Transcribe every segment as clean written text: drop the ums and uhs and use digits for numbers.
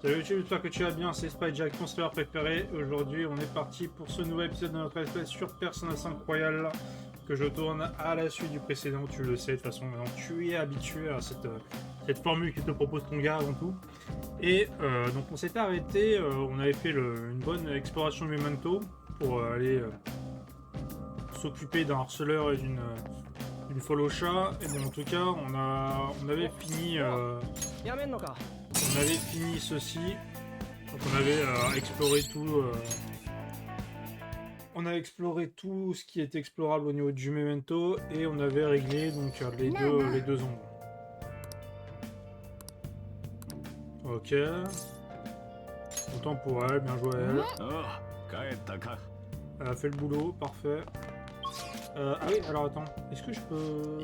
Salut YouTube, j'espère que tu vas bien, c'est Spyjack, ton streamer préféré. Aujourd'hui, on est parti pour ce nouvel épisode de notre espèce sur Persona 5 Royal que je tourne à la suite du précédent. Tu le sais, de toute façon, maintenant tu es habitué à cette formule qui te propose ton gars avant tout. Et donc, on s'était arrêté, on avait fait une bonne exploration de Memento pour aller s'occuper d'un harceleur et d'une follow chat. Et bon, en tout cas, on avait fini. On avait fini ceci, donc on avait exploré tout. On a exploré tout ce qui est explorable au niveau du Memento et on avait réglé donc les deux ombres. Ok. Content pour elle, bien joué à elle. Elle a fait le boulot, parfait. Ah oui, alors attends, est-ce que je peux...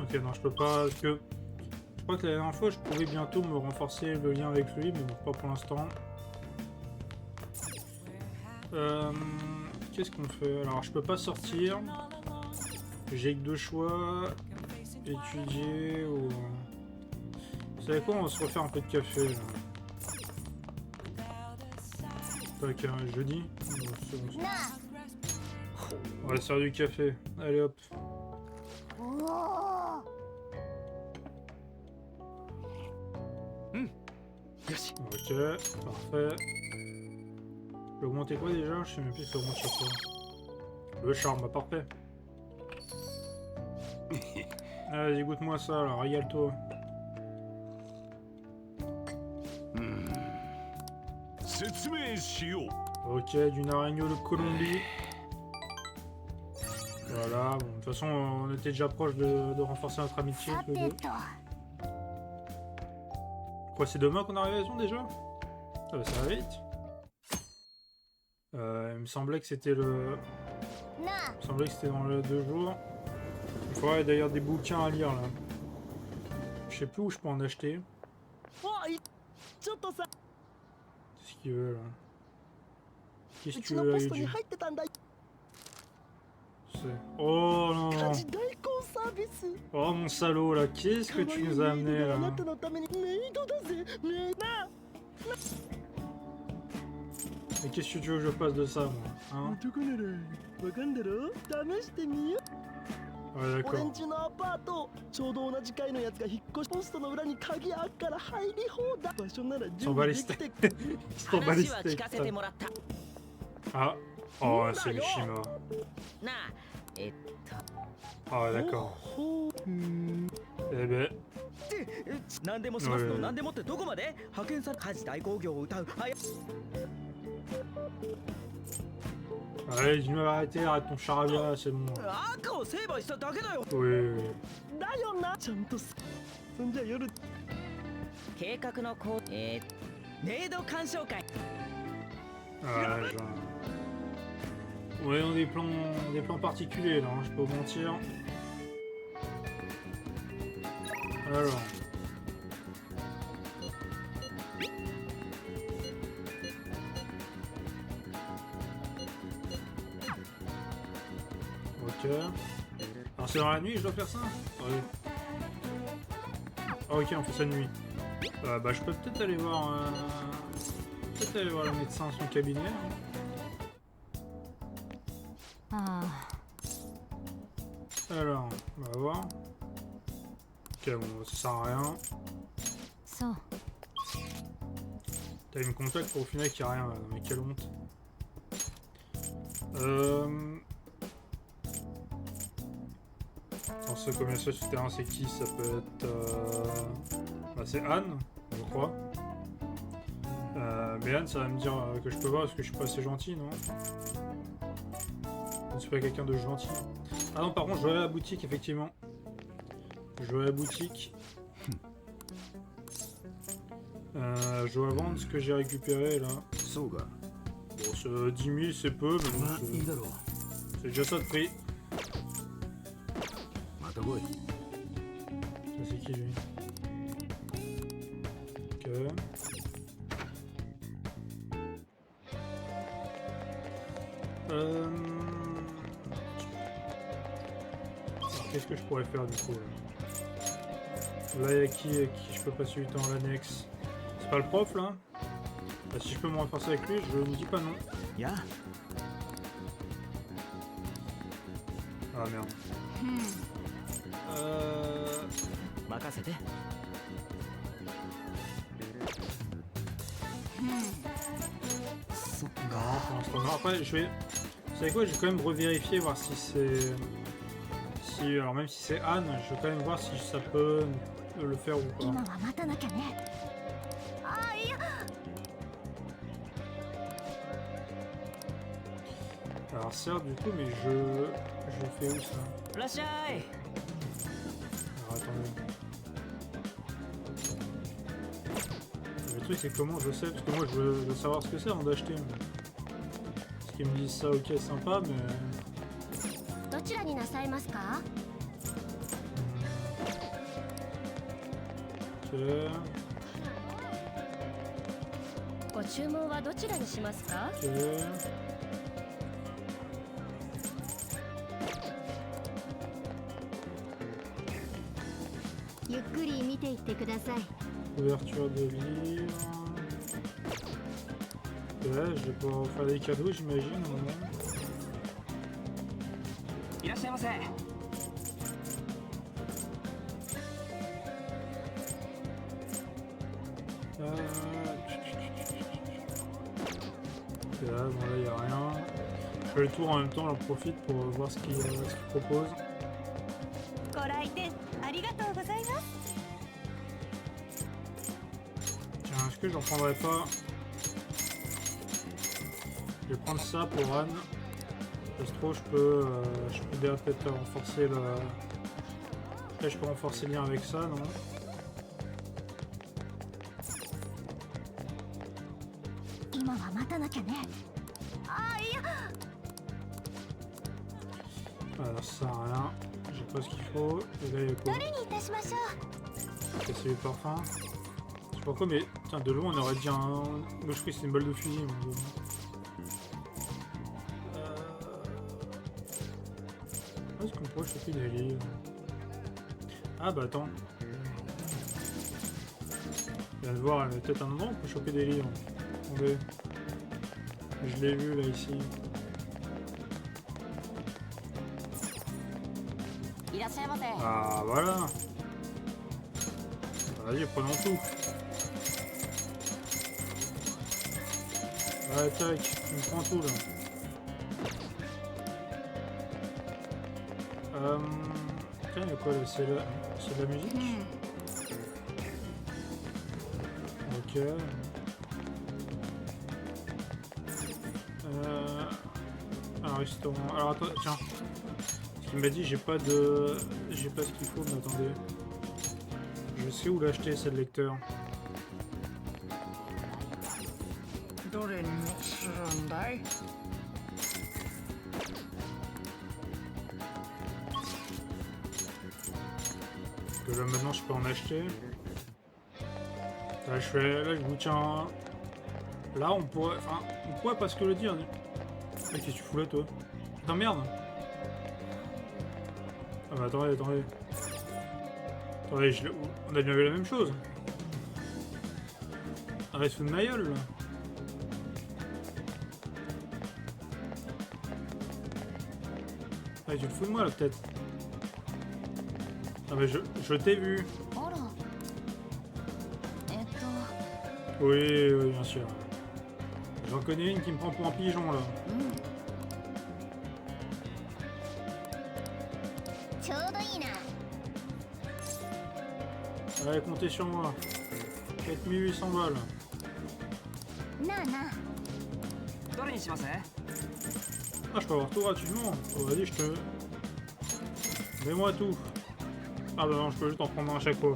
Ok, non, je peux pas, parce que... Je crois que la dernière fois, je pouvais bientôt me renforcer le lien avec lui, mais bon, pas pour l'instant. Qu'est-ce qu'on fait? Alors, je peux pas sortir. J'ai que deux choix. Étudier ou... Vous savez quoi? On va se refaire un peu de café, là. Tac, jeudi. On va se faire du café. Allez, hop. Ok, parfait. Je vais augmenter quoi déjà? Je sais même plus si ça augmente chaque fois. Le charme, bah parfait. Allez, goûte-moi ça, là, régale-toi. Ok, d'une araignée de Colombie. Voilà, bon, de toute façon, on était déjà proche de renforcer notre amitié tous les deux. Quoi, c'est demain qu'on arrive à la maison déjà? Ah bah ça va vite. Il me semblait que c'était le... Il me semblait que c'était dans les 2 jours. Il faudrait d'ailleurs des bouquins à lire là. Je sais plus où je peux en acheter. Qu'est-ce qu'il veut là? Qu'est-ce que tu veux avec du... Oh non non. Oh mon salaud là, qu'est-ce que tu nous as amené là? Mais qu'est-ce que tu veux que je fasse de ça moi, hein? Ouais d'accord. S'en bat les steaks. S'en bat les steaks. Ah. Oh c'est Mishima. Ah d'accord. Eh ben... Allez, dis-moi d'arrêter, arrête ton charabia, c'est bon. Oui, oui. Ah, genre... Ouais, on a des plans particuliers là, hein, je peux vous mentir. Alors... Ok. Alors c'est dans la nuit je dois faire ça? Oui. Ah ok, on fait ça de nuit. Bah je peux peut-être aller voir... Peut-être aller voir le médecin à son cabinet. Alors, on va voir. Ok, bon, ça sert à rien. T'as une contact pour au final qu'il n'y a rien là, mais quelle honte. Alors ce commercial souterrain c'est qui? Ça peut être... Bah c'est Anne, je crois. Mais Anne ça va me dire que je peux voir parce que je suis pas assez gentil, non? Je ne suis pas quelqu'un de gentil. Ah non, par contre, je vais aller à la boutique, effectivement. Je vais à la boutique. Je dois vendre ce que j'ai récupéré, là. Bon, 10 000, c'est peu, mais bon, c'est déjà ça de prix. Ça, c'est qui, lui? Ok. Qu'est-ce que je pourrais faire du coup là? Là, il y a qui je peux passer du temps à l'annexe. C'est pas le prof là? Bah, si je peux me renforcer avec lui, je ne dis pas non. Ya. Ah merde. 任せて。そっ Non, か。 pour l'instant non. Après, je vais... Vous savez quoi, je vais quand même revérifier, voir si c'est... Si... Alors même si c'est Anne, je vais quand même voir si ça peut le faire ou pas. 今は待たなきゃね。ああ、いや。 Alors certes du coup, mais je fais où ça? いらっしゃい。 Alors attendez. Le truc c'est comment je sais, parce que moi je veux savoir ce que c'est avant d'acheter. Parce qu'ils me disent ça, ok, sympa, mais... どちらになさいますか？ Ok. ご注文はどちらにしますか？ Ok. ゆっくり見ていってください。 Ouverture de livres. Ok, je vais pouvoir faire des cadeaux, j'imagine, à un moment. いらっしゃいませ。 Ok, là, bon là, y a rien. Je fais le tour en même temps, j'en profite pour voir ce qu'il propose. ご来店ありがとうございます。 Tiens, est-ce que j'en prendrais pas? Je vais prendre ça pour Anne. Parce que je peux déjà peut-être renforcer le... Après, je peux renforcer le lien avec ça, non? 今は待たなきゃね。ああ、いや。 Alors ça sert à rien. J'ai pas ce qu'il faut. Et là, il y a quoi? どれにいたしましょう。 Ok, c'est du parfum. Je sais pas quoi, mais tiens, de loin on aurait dit un. Moi je crois que c'est une balle de fusil. Mais... Est-ce qu'on pourrait choper des livres? Ah bah attends. Je viens de voir, il y a peut-être un endroit où on peut choper des livres. Attendez. Je l'ai vu là ici. いらっしゃいませ。 Ah voilà. Vas-y, prenons tout. Ouais, tac, on prend tout là. Tiens, il y a quoi là? C'est de la musique? Ok. Un restaurant. Alors attends, tiens. Ce qu'il m'a dit, j'ai pas ce qu'il faut, mais attendez. Je sais où l'acheter, c'est le lecteur. どれにするんだい？ Parce que là maintenant je peux en acheter. Là je vous tiens. Là on pourrait. Enfin, on pourrait pas se que le dire. Ah, qu'est-ce que tu fous là toi? Putain merde! Ah bah attendez. Attendez, on a bien vu la même chose. Arrête de ma gueule là. Ah, tu te fous de moi là peut-être. Ah mais je t'ai vu. あら。Oui, bien sûr. J'en connais une qui me prend pour un pigeon là. ちょうどいいな。 Allez, comptez sur moi. 4800 balles. なあなあ。どれにします？ Ah, je peux avoir tout gratuitement. Oh, vas-y, je te... Mets-moi tout. Ah bah non, je peux juste en prendre un à chaque fois.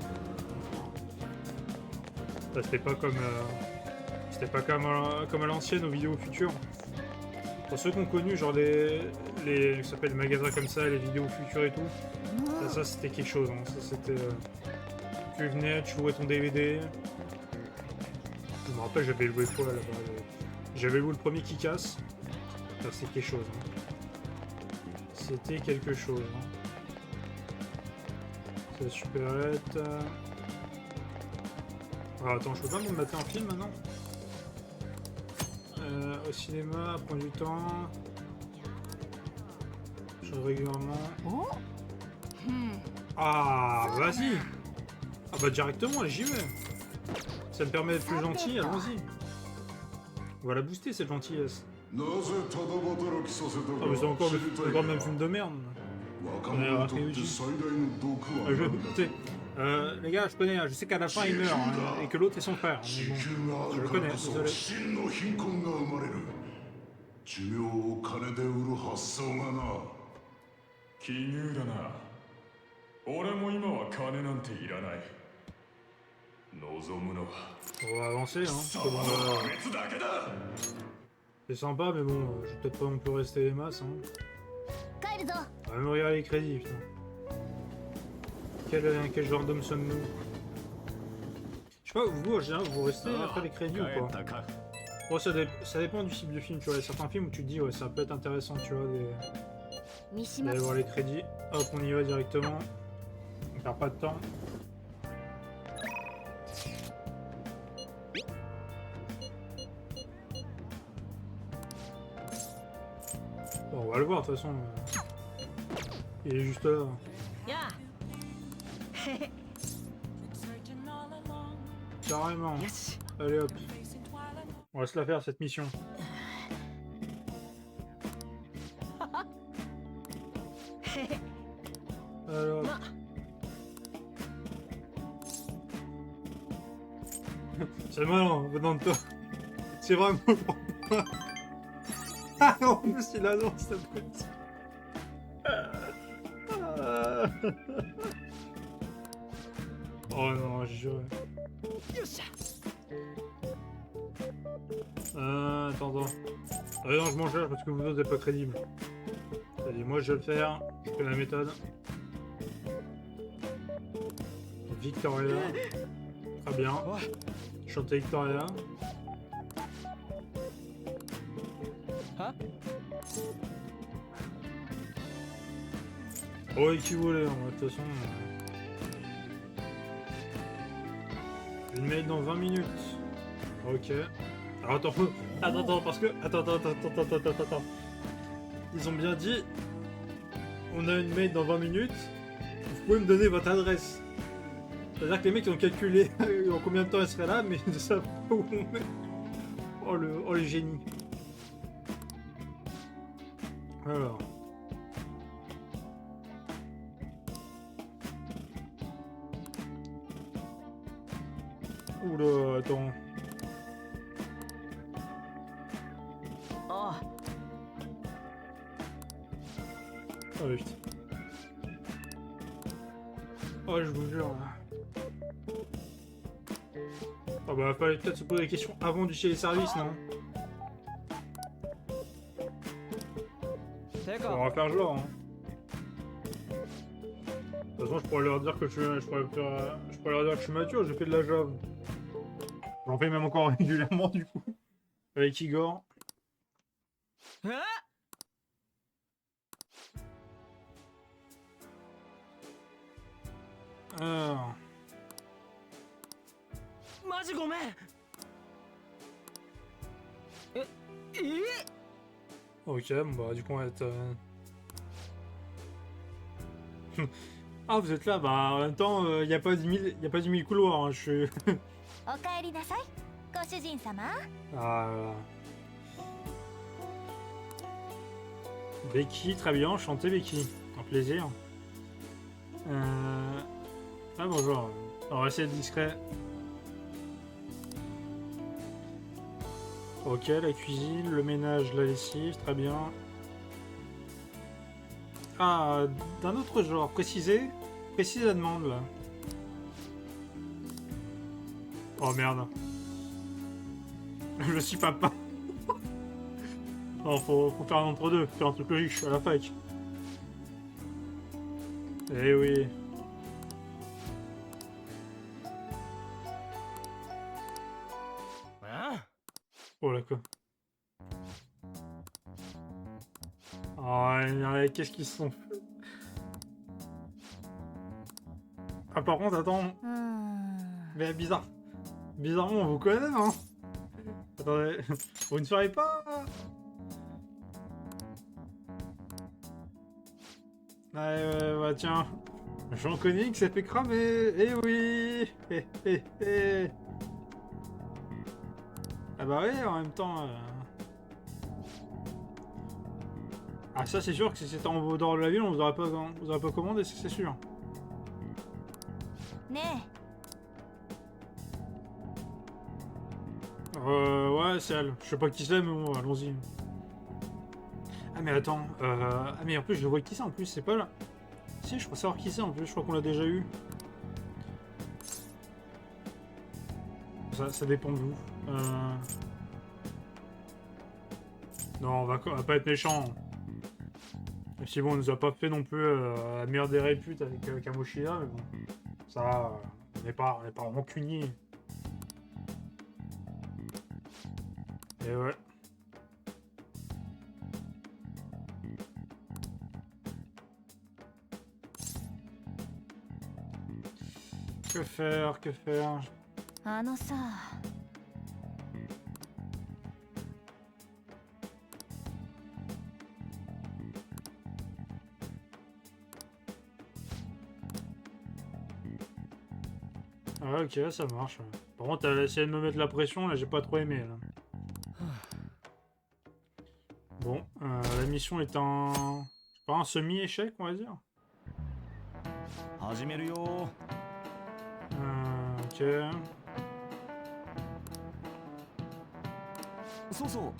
Ça, c'était pas comme... C'était pas comme à l'ancienne, aux vidéos futures. Pour ceux qui ont connu, genre ça s'appelle les magasins comme ça, les vidéos futures et tout. Ça c'était quelque chose. Hein. Ça, c'était... Tu venais, tu louais ton DVD. Je me rappelle, j'avais loué quoi là-bas? J'avais loué le premier qui casse. C'est quelque chose. Hein. C'était quelque chose. Hein. C'est la supérette. Ah, attends, je peux pas me mater un film maintenant? Au cinéma, prend du temps. Je régulièrement. Oh. Ah, vas-y! Ah bah directement, j'y vais! Ça me permet d'être plus gentil, allons-y! On va la booster cette gentillesse. Ah mais c'est encore le même film de merde. On est à Ryuji. Écoutez, les gars, je connais, je sais qu'à la fin il meurt, hein, et que l'autre est son frère. Mais bon, je le connais, désolé. 寿命を金で売る発想がな。奇遇だな。俺も今は金なんていらない。望むのは。On va avancer, hein. C'est sympa, mais bon, je vais peut-être pas non plus rester les masses, hein. On va me regarder les crédits, putain. Quel genre d'homme sommes-nous? Je sais pas, vous, en général, vous restez après les crédits ou pas? Bon, ça dépend du type de film, tu vois. Il y a certains films où tu te dis, ouais, ça peut être intéressant, tu vois, d'aller voir les crédits. Hop, on y va directement. On perd pas de temps. Bon, on va le voir, de toute façon. Il est juste là. Carrément. Allez hop. On va se la faire cette mission. Alors. C'est malin, venant de toi. C'est vraiment pour moi. Ah, en plus il annonce cette petite. Oh non, j'ai juré. Attends. Ah non, je m'en cherche parce que vous autres n'êtes pas crédible. Allez, moi je vais le faire. Je fais la méthode. Victoria. Très bien. Chanter Victoria. Oh, qui voulait, de toute façon. Une mail dans 20 minutes. Ok. Alors attends, parce que... Attends. Ils ont bien dit... On a une mail dans 20 minutes. Vous pouvez me donner votre adresse. C'est-à-dire que les mecs ils ont calculé en combien de temps elle serait là, mais ils ne savent pas où on est. Oh le génie. Alors... Oula, attends. Oh. Oh putain. Oh, je vous jure. Oh bah, fallait peut-être se poser la question avant du téléservice, non? D'accord. On va faire genre, hein. De toute façon, je pourrais leur dire que je pourrais leur dire que je suis mature, j'ai fait de la Java. J'en fais même encore régulièrement, du coup. Avec Igor. Alors... Ok, bon bah du coup on va être... Ah vous êtes là, bah en même temps il n'y a pas 10 000 couloirs, hein, je suis... Ah voilà. Becky, très bien, chantez Becky, un plaisir. Ah bonjour, on va essayer d'être discret. Ok, la cuisine, le ménage, la lessive, très bien. Ah, d'un autre genre, précise la demande là. Oh merde. Je suis papa. Non, faut faire un entre-deux, faire un truc logique, je suis à la fac. Eh oui. Oh là quoi. Oh, qu'est-ce qu'ils se sont fait? Ah par contre, attends. Mais bizarre. Bizarrement, on vous connaît, hein. Attendez, vous ne serez pas... Ouais, tiens. J'en connais qui s'est fait cramer. Eh oui. Ah bah oui, en même temps... Ah ça c'est sûr que si c'était en haut dehors de la ville, on vous aurait pas commandé, c'est sûr. ね Ouais, c'est elle. Je sais pas qui c'est, mais bon, allons-y. Ah mais attends, ah mais en plus je vois qui c'est en plus, c'est pas là. Si, je crois savoir qui c'est en plus, je crois qu'on l'a déjà eu. Ça dépend de vous. Non, on va pas être méchant. Et si bon, on nous a pas fait non plus la meilleure des réputes avec Kamoshida, mais bon. Ça, on n'est pas rancunier. Et ouais. Que faire, que faire? あのさ Ah ok, ça marche. Par contre, elle a essayé de me mettre la pression, là j'ai pas trop aimé. Là. Bon, la mission est un... C'est pas un semi-échec, on va dire. 始めるよ Ok. そうそう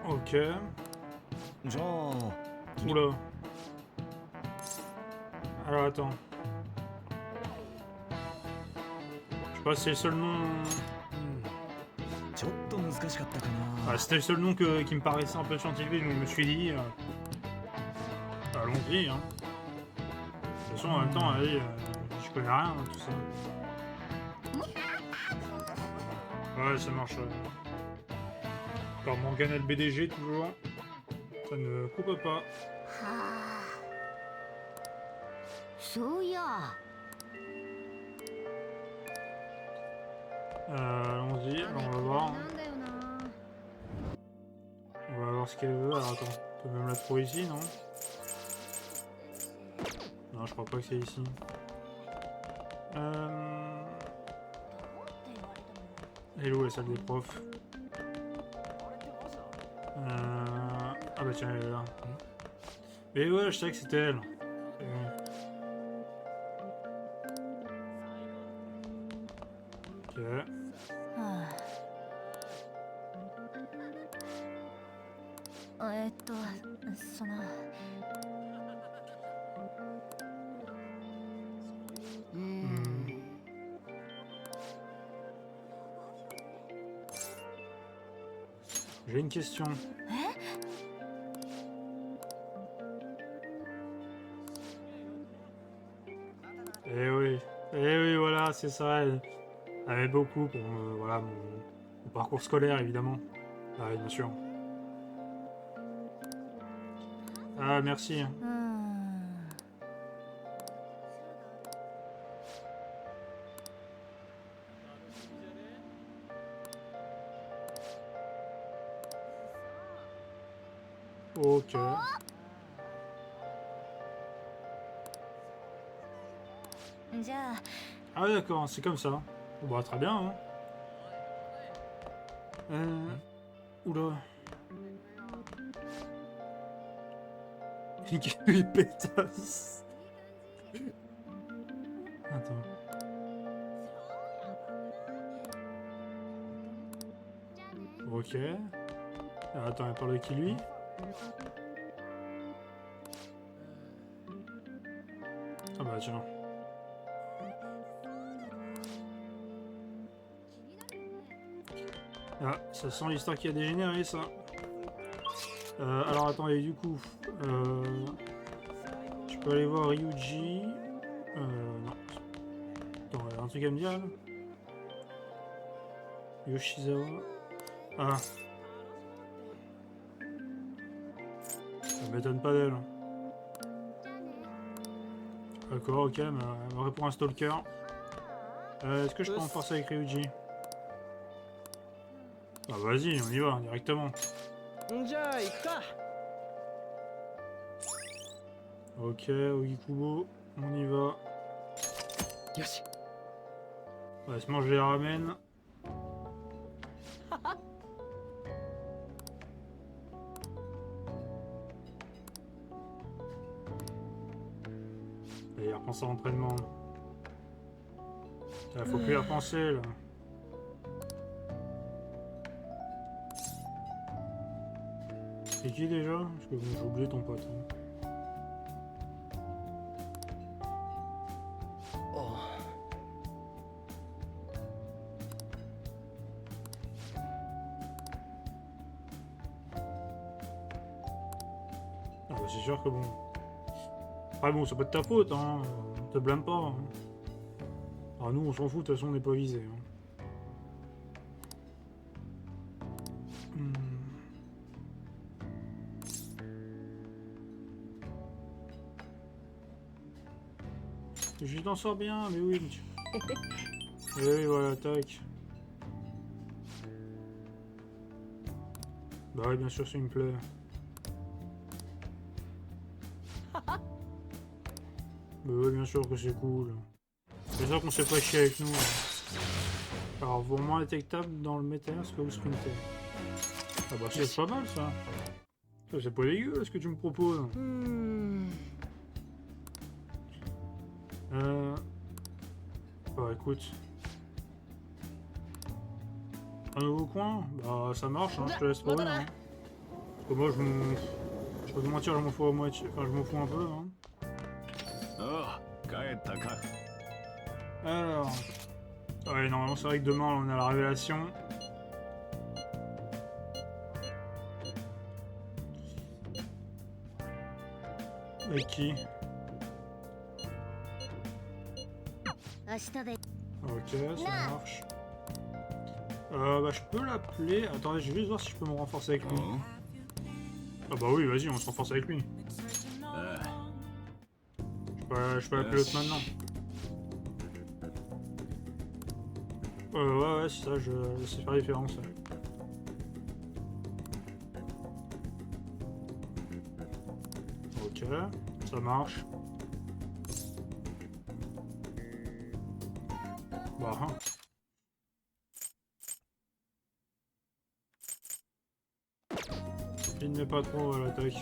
Ok. じゃあ Oula. Alors attends. Je sais pas si c'est le seul nom... ちょっと難しかったか Ah, な c'était le seul nom qui me paraissait un peu scientifique, donc je me suis dit... allons-y, hein. De toute façon, en même temps, allez, je connais rien, hein, tout ça. Ouais, ça marche. Encore Morgane le BDG, toujours. Ça ne coupe pas. はあそういや Allons-y, alors on va voir. なんだよな On va voir ce qu'elle veut. Alors attends, on peut même la trouver ici, non? Non, je crois pas que c'est ici. Elle est où la salle des profs? Ah bah tiens, elle est là. Mais ouais, je savais que c'était elle. C'est bon. Ok. はあそのJ'ai une question. Eh oui, voilà, c'est ça. Elle avait beaucoup pour voilà, mon parcours scolaire, évidemment. Ah oui, bien sûr. Ah, merci. うーん Ok.じゃあ Ah ouais, d'accord, c'est comme ça. Bon, bah, très bien. Hein. Oula. Il pétasse. Attends. Ok. Ah, attends, elle parle de qui lui? Ah bah tiens. Ah, ça sent l'histoire qui a dégénéré, ça. Alors attendez, du coup, je peux aller voir Ryuji. Non. Attends, il y a un truc à me dire là. Yoshizawa. Ah. Ça m'étonne pas d'elle. D'accord, ok, mais répond un stalker. Est-ce que je peux en forcer avec Ryuji? Bah vas-y, on y va, directement. じゃあ行くか。 Ok, Ogikubo, on y va. よし。 Ouais, sinon je les ramène. Et il repense à l'entraînement. Il faut plus y repenser là. C'est qui déjà? Parce que bon, j'ai oublié ton pote. Hein. Ah bah, c'est sûr que bon. Après bon, c'est pas de ta faute, hein. On te blâme pas. Hein. Ah, nous on s'en fout, de toute façon on n'est pas visé. Hein. Je t'en sors bien, mais oui. Oui, voilà, tac. Bah oui, bien sûr, ça me plaît. Bah oui, bien sûr que c'est cool. C'est ça qu'on s'est pas chier avec nous. Hein. Alors, mouvement détectable dans le métaverse que vous sprintez. Ah bah c'est pas mal ça. Ça c'est pas dégueu ce que tu me proposes. Bah écoute. Un nouveau coin? Bah ça marche, hein, je te laisse trouver. Hein. Parce que moi je m'en... Je vais te mentir, je m'en fous à moitié. Enfin je m'en fous un peu. Hein. Alors... Ouais, normalement c'est vrai que demain on a la révélation. Avec qui? Ok, ça marche. Bah je peux l'appeler. Attendez, je vais juste voir si je peux me renforcer avec lui. Ah bah oui, vas-y, on se renforce avec lui. Je peux appeler l'autre maintenant. Ouais, c'est ça, je sais faire la différence. Ouais. Ok, ça marche. Bah, hein. Il n'est pas trop à l'attaque.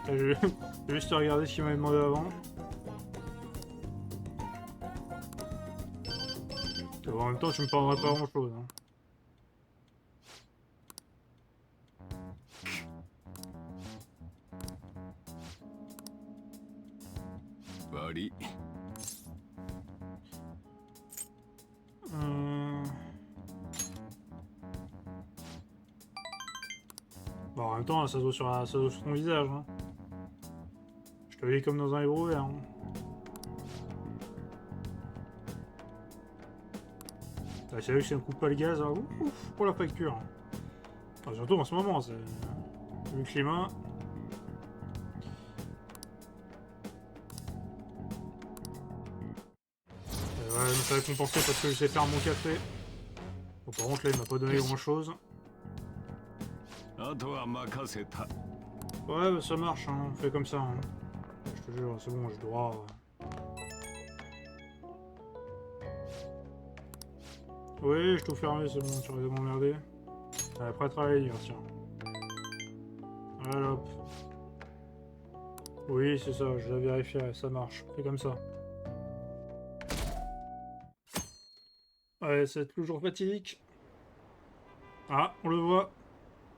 Je vais juste regarder ce qu'il m'avait demandé avant. En même temps, tu me parlerais pas grand chose. Hein. Bon, en même temps, ça se voit ça se voit sur ton visage. Hein. Je te lis comme dans un livre ouvert. Hein. C'est vrai que si on coupe pas le gaz, hein, ouf, pour la facture. Enfin, surtout en ce moment, c'est le climat. Ouais, ça va compenser parce que je sais faire mon café. Bon, par contre, là, il m'a pas donné grand chose. Ouais, bah, ça marche, hein, on fait comme ça. Hein. Je te jure, c'est bon, je dois. Oui, je t'ai fermé, c'est bon, tu arrêtes de m'emmerder. Allez, prêt à travailler, tiens. Voilà, hop. Oui, c'est ça, je l'ai vérifié, ça marche. C'est comme ça. Ouais, c'est toujours fatidique. Ah, on le voit.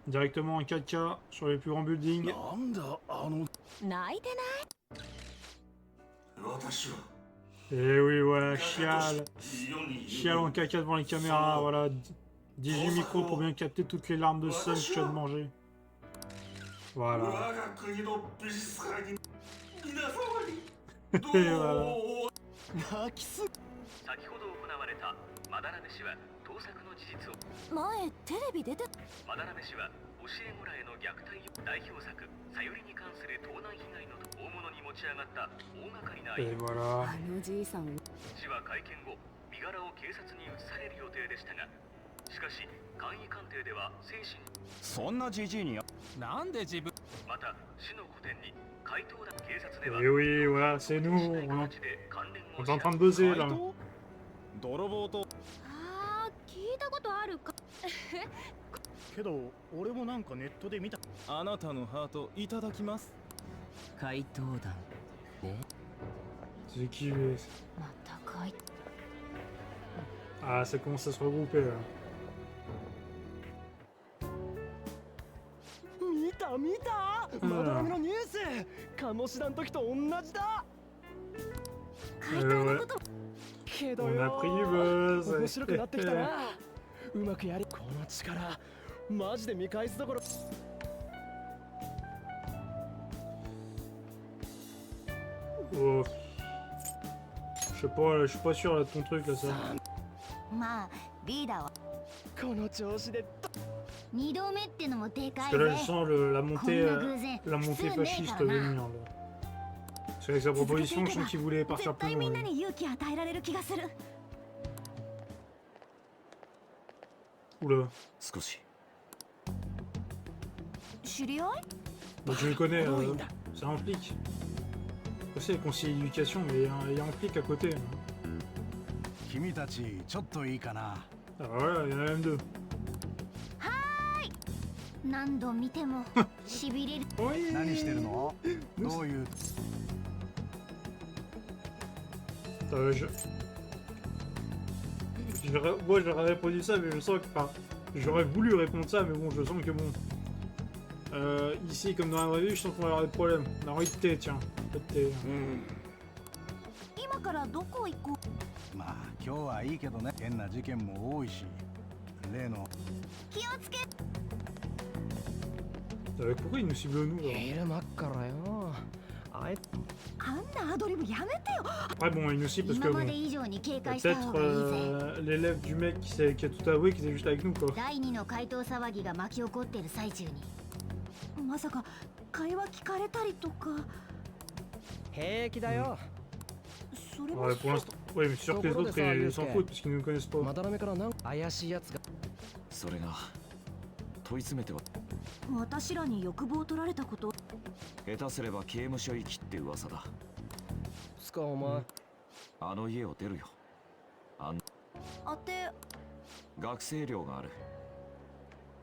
Directement en 4K sur les plus grands buildings. Et oui, voilà, chiale. Chiale en 4K devant les caméras, voilà. 18 micros pour bien capter toutes les larmes de sang que tu as de manger. Voilà. Et voilà. 前テレビ出てマダラメ氏はおえ子らへの虐待代表作さゆりに関する盗難被害の大物に持ち上がった大掛かりな Et voilà. あのじいさん市は会見後身柄を警察に移される予定でしたが、しかし簡易鑑定では精神そんなじじいになんで自分また市の古典に怪盗団警察では Et oui, voilà, c'est nous. しない形で関連を On est en train de buzzer là. 泥棒とああ聞いたことあるかけど俺もなんかネットで見た。あなたのハートいただきます。怪盗団 C'est qui lui? またかい Ah, ça commence à se regrouper là. 見た見たまだらめのニュース鴨志田の時と同じだ怪盗のこと けど On a よ pris du buzz. 面白くなってきたなうまくやりこの力マジで見返すどころ Oh. Je suis pas sûr là de ton truc là ça. まあリーダーはこの調子で2度目ってのもでか Parce い que ぜ là je sens la こ montée, んな偶然 la 普 montée 通ねえ fasciste から venir な là. Parce qu'avec sa proposition, je sens qu'il voulait 絶 partir plus 対みん loin. なに勇気与えられる気がする Oula. 少し知り合い Bah, tu le connais, Oh, Linda. c'est un flic. C'est le conseiller d'éducation, mais il y a un flic à côté. 君たちちょっといいかな。 Ah voilà, il y en a même deux. 何度見てもしびれる Oui. 何してるの？どういう？ Moi j'aurais répondu ça, mais je sens que. Enfin, j'aurais voulu répondre ça, mais bon, je sens que bon. Ici, comme dans la vraie vie, je sens qu'on va avoir des problèmes. On a envie de thé, tiens. Pas de thé. 今からどこ行こうまあ今日はいいけどね。変な事件も多いし。例の気をつけ Pourquoi il nous cible nous là 昼間っからよあいあんなアドリブやめてよ Après, bon, il nous cible parce que 今ま bon. で以上に警 Il y a 戒した方 peut-être がいいぜ l'élève du mec qui a tout avoué qui était juste avec nous quoi. 第二の怪盗騒ぎが巻き起こってる最中にまさか会話聞かれたりとか平気だよそれも Ouais, pour l'instant. Ouais, mais c'est sûr que les Comment autres ça, ils Yusuke s'en foutent parce qu'ils nous connaissent pas. まだらめからなん怪しいやつがそれが問い詰めては私らに欲望取られたこと下手すれば刑務所行きって噂だ。つかお前あの家を出るよ。あて学生寮がある。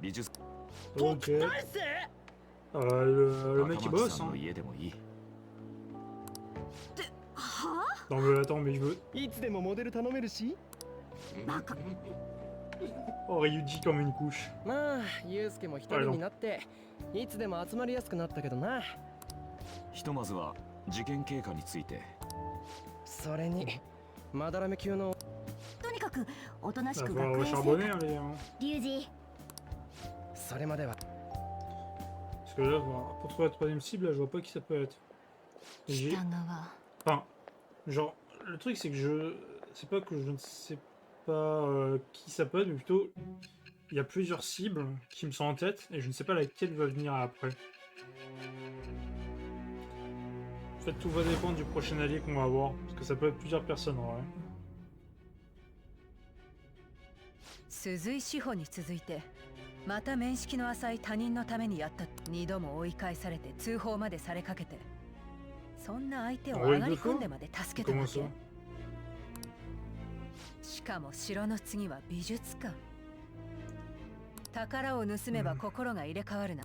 美術 Ok. 返せ Le mec 赤 il 松 bosse さん hein. の家でもいい。は Non mais attends, mais il veut. いつでもモデル頼めるしあバカ Oh, Ryuji comme une couche. まあユウスケも一人になっていつでも集まりやすくなったけどなひとまずは事件経過について。それにまだらめ級のとにかくおとなし Va く falloir 学園生 charbonner 活 hein, les gars. リュウジそれまでは Parce que là, pour trouver la troisième cible, là, je vois pas qui ça peut être. J'ai- 北側 Enfin, genre, le truc c'est que c'est pas que je ne sais pas qui ça peut être, mais plutôt il y a plusieurs cibles qui me sont en tête et je ne sais pas laquelle va venir après. En fait, tout va dépendre du prochain allié qu'on va avoir, parce que ça peut être plusieurs personnes en vrai. 鈴井志保に続いてまた面識の浅い他人のためにやった二度も追い返されて通報までされかけてそんな相手を上がり込んでまで助けた Comment わ ça けしかも城の次は美術館宝を盗めば心が入れ替わるな、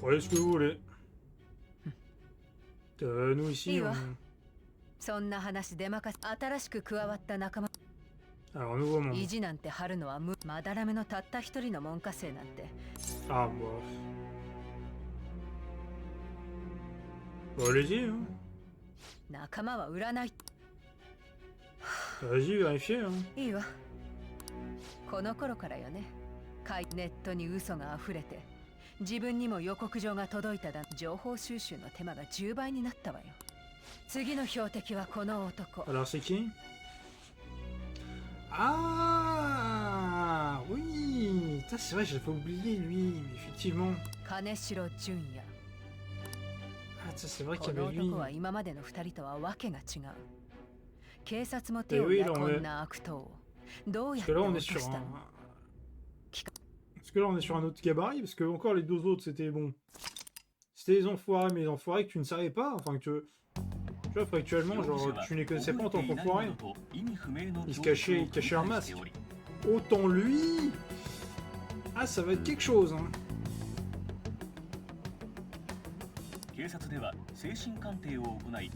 Croyez ce que vous voulez. Nous ici, Iwa. on... そんな話出まかす新しく加わった仲間 Alors, nouveau membre. 意地なんて張るのはまだらめのたった一人の門下生なんて Ah, bah. Allez-y, hein. 仲間は売らない Vas-y, vérifiez, hein. いいわこの頃からよねネットに嘘が溢れて自分にも予告状が届いただ情報収集の手間が10倍になったわよ次の標的はこの男 Alors, c'est qui? Ah, oui, Putain, c'est vrai, j'avais oublié lui, mais effectivement. 金城純也。 Ah, ça, c'est vrai こ qu'il y の avait lui. 男は今までの2人とはわけが違う。警察も手 Et を oui, 焼 là, こ on est... んな悪党をどうや Parce って que là, on 落 est と sur したの？ un... Parce que là, on est sur un autre gabarit, parce que encore les deux autres, c'était bon. C'était les enfoirés, mais les enfoirés que tu ne savais pas, enfin que... Tu vois, factuellement, genre, tu ne les connaissais pas en tant qu'enfoirés. Ils se cachaient leur masque. Autant lui... Ah, ça va être quelque chose, hein. 警察では精神鑑定を行い、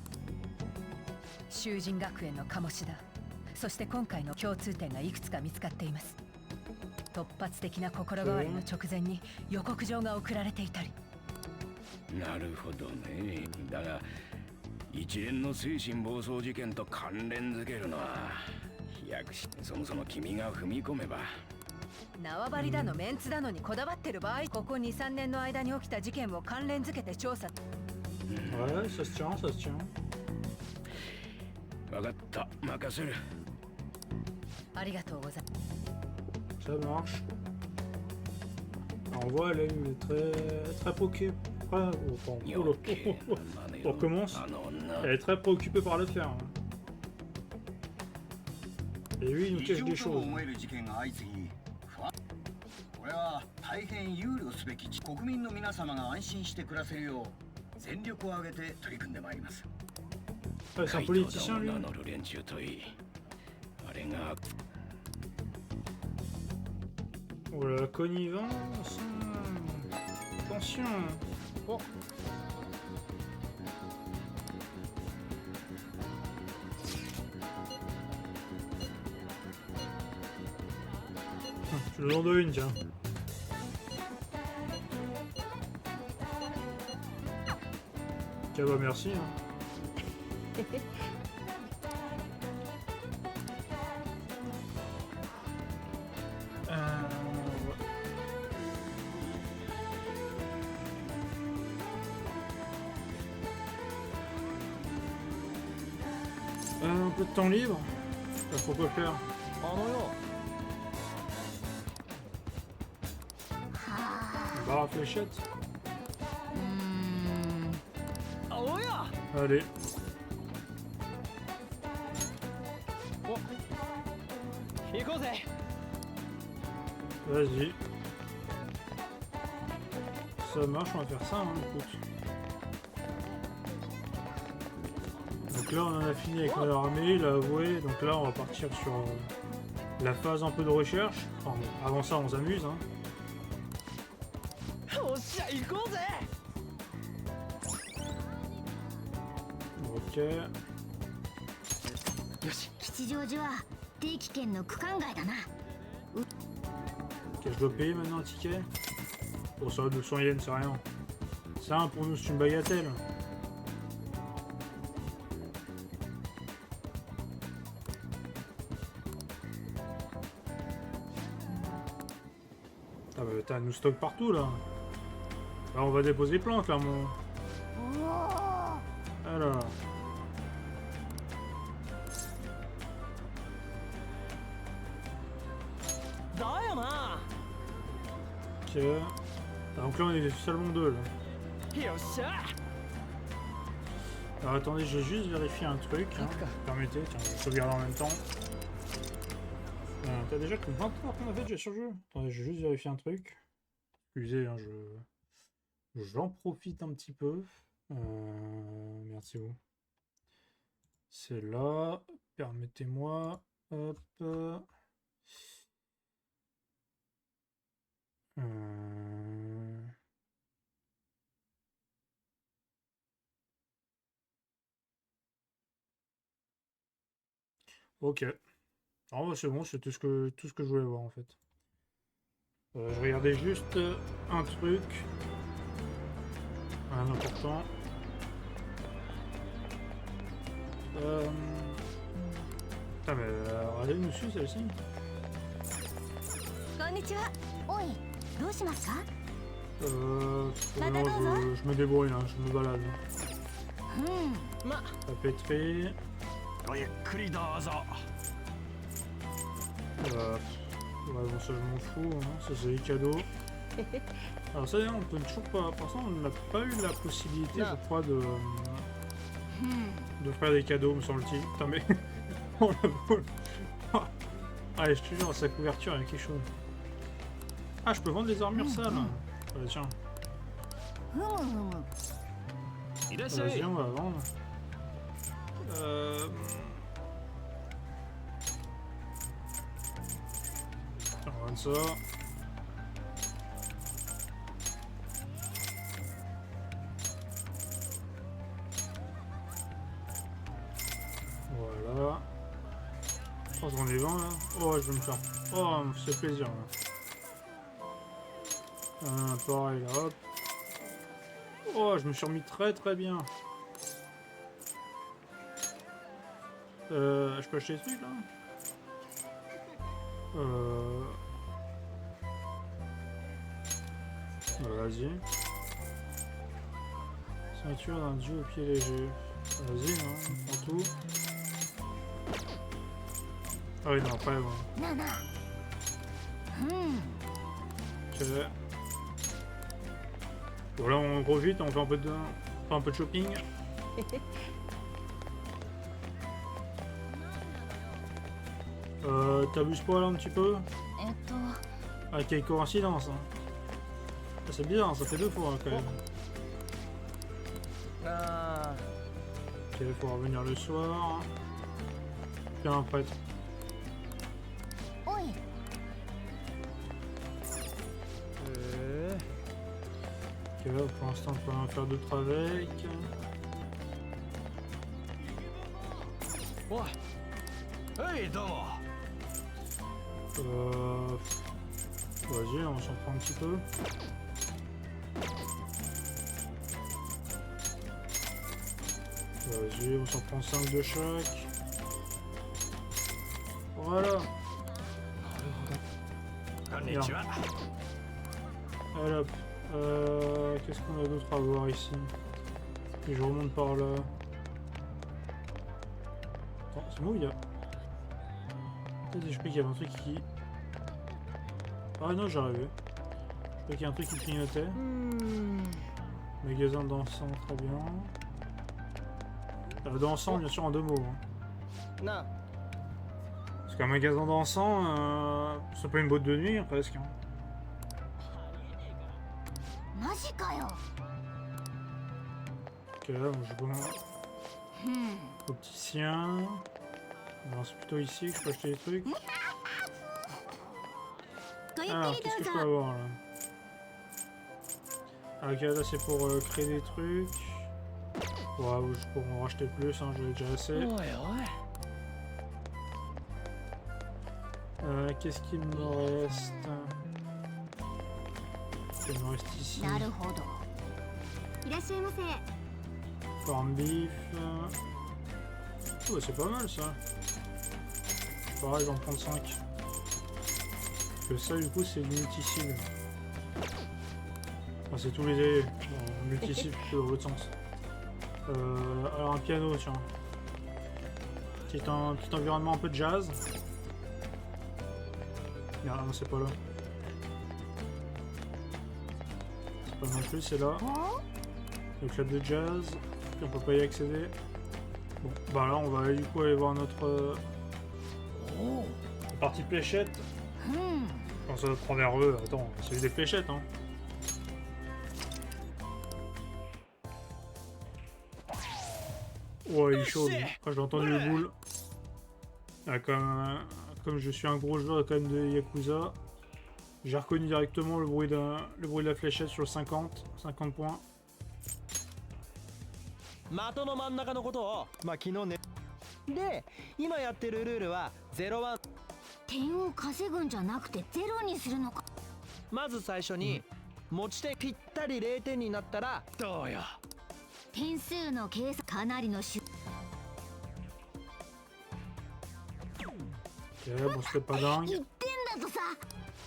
囚人学園の鴨志だ。そして今回の共通点がいくつか見つかっています。突発的な心変わりの直前に予告状が送られていたり。なるほどね。だが一連の精神暴走事件と関連づけるのは飛躍し、そもそも君が踏み込めば。縄張りだのメンツだのにこだわってる場合、ここ 2,3 年の間に起きた事件を関連づけて調査。Ouais, ça se tient, ça se tient. 分かった、任せる。ありがとうございます。 Ça marche. Alors, on voit, elle est très préoccupée. On recommence. Elle est très préoccupée par l'affaire. Et lui, il nous cache des choses. これは大変憂慮すべき国民の皆様が安心して暮らせるよう全力を挙げて取り組んでまいります。 Ah, c'est un politicien, lui. Oh la connivence. Attention. Oh. Je le donne une, tiens. Tiens, bah merci. Hein. Un peu de temps libre. Faut quoi faire? Barre à fléchette. Allez. Vas-y. Ça marche, on va faire ça, hein, écoute. Donc là, on en a fini avec notre armée, il a avoué. Donc là, on va partir sur la phase un peu de recherche. Enfin, bon, avant ça, on s'amuse, hein. Ok. 吉祥寺は定期券の区間外だな。 Ok, je dois payer maintenant un ticket. Pour ça, 200 yens, c'est rien. Ça, pour nous, c'est une bagatelle. Ah bah t'as nous stock partout là. Là on va déposer plantes là mon. Alors. Ok. Ah, donc là on est salon 2 là. Alors attendez, j'ai juste vérifié un truc. Hein. Permettez, tiens, je vais sauvegarder en même temps. T'as déjà que 20 heures qu'on a fait déjà sur le jeu. Attendez, je vais juste vérifier un truc. Excusez, hein, j'en profite un petit peu. Merci vous. C'est là. Permettez-moi. Hop. Ok. Ah bah c'est bon, c'est tout ce que je voulais voir en fait. Je regardais juste un truc. Un important. Ah mais regardez nous suit celle-ci. こんにちは。おい、どうしますか？ Non, je me débrouille là, je me balade. Papeterie. Ouais, bon, ça, je m'en fous, hein. Ça, c'est les cadeaux. Alors, ça, on peut toujours pas. Pour l'instant, on n'a pas eu la possibilité, je crois, de faire des cadeaux, me semble-t-il. Putain, mais. Oh la boule. Allez, je te jure, sa couverture, il y a quelque chose. Ah, je peux vendre des armures sales. Ouais, tiens. Vas-y, on va vendre. On va vendre ça. Voilà. Oh, j'en ai 20 là. Oh, je vais me faire. Oh, c'est plaisir là. Pareil là, hop. Oh, je me suis remis très très bien. Je peux acheter des trucs là? Vas-y. Ceinture d'un dieu au pied léger. Vas-y, hein, on prend tout. Ah oui, non, après, bon. Ok. Bon, là, on profite, on fait un peu de shopping. T'abuses pas là un petit peu? Ah, quelle coïncidence, hein. Ah, c'est bizarre, ça fait 2 fois hein, quand même. Ok, il faut revenir le soir. Puis un prêtre. Ok, là, pour l'instant, on peut en faire d'autres avec. Vas-y, on s'en prend un petit peu. Vas-y, on s'en prend 5 de chaque. Voilà. Bien. Allez hop. Qu'est-ce qu'on a d'autre à voir ici? Et je remonte par là. Attends, c'est moi où il y a... Je crois qu'il y avait un truc qui... Ah non, j'arrivais. Je crois qu'il y a un truc qui clignotait. Magasin d'encens, très bien. D'encens, bien sûr, en 2 mots. Hein. Parce qu'un magasin d'encens, c'est pas une boîte de nuit, hein, presque. Hein. Ok, là, moi, je vois opticien. Alors, c'est plutôt ici que je peux acheter des trucs. Alors, qu'est-ce que je peux avoir là? Ah, ok, là, c'est pour créer des trucs. Ouais, je pourrais en racheter plus, hein, j'en ai déjà assez. Qu'est-ce qu'il me reste? Il me reste ici. Corn beef. Oh, c'est pas mal ça. Pareil, je vais en prendre 5. Parce que ça, du coup, c'est du multi-cible. Enfin, c'est tous les multi-cibles plutôt dans l'autre sens. Alors, un piano, tiens. Petit environnement un peu de jazz. Non, c'est pas là. C'est pas non plus, c'est là. Le club de jazz. Puis on peut pas y accéder. Bon, bah là, on va aller, du coup aller voir notre partie fléchette. Quand ça prend vers eux, attends, c'est des fléchettes, hein. Ouais, il est chaud. Quand j'ai entendu le boule. Ah, comme je suis un gros joueur quand même de Yakuza, j'ai reconnu directement le bruit de la fléchette sur le 50 points. 的の真ん中のことを昨日ねで今やってるルールは01点を稼ぐんじゃなくてゼロにするのか。まず最初に持ち点ぴったり0点になったらどうよ。点数の計算かなりのbon, c'était pas dingue. 1点だとさ。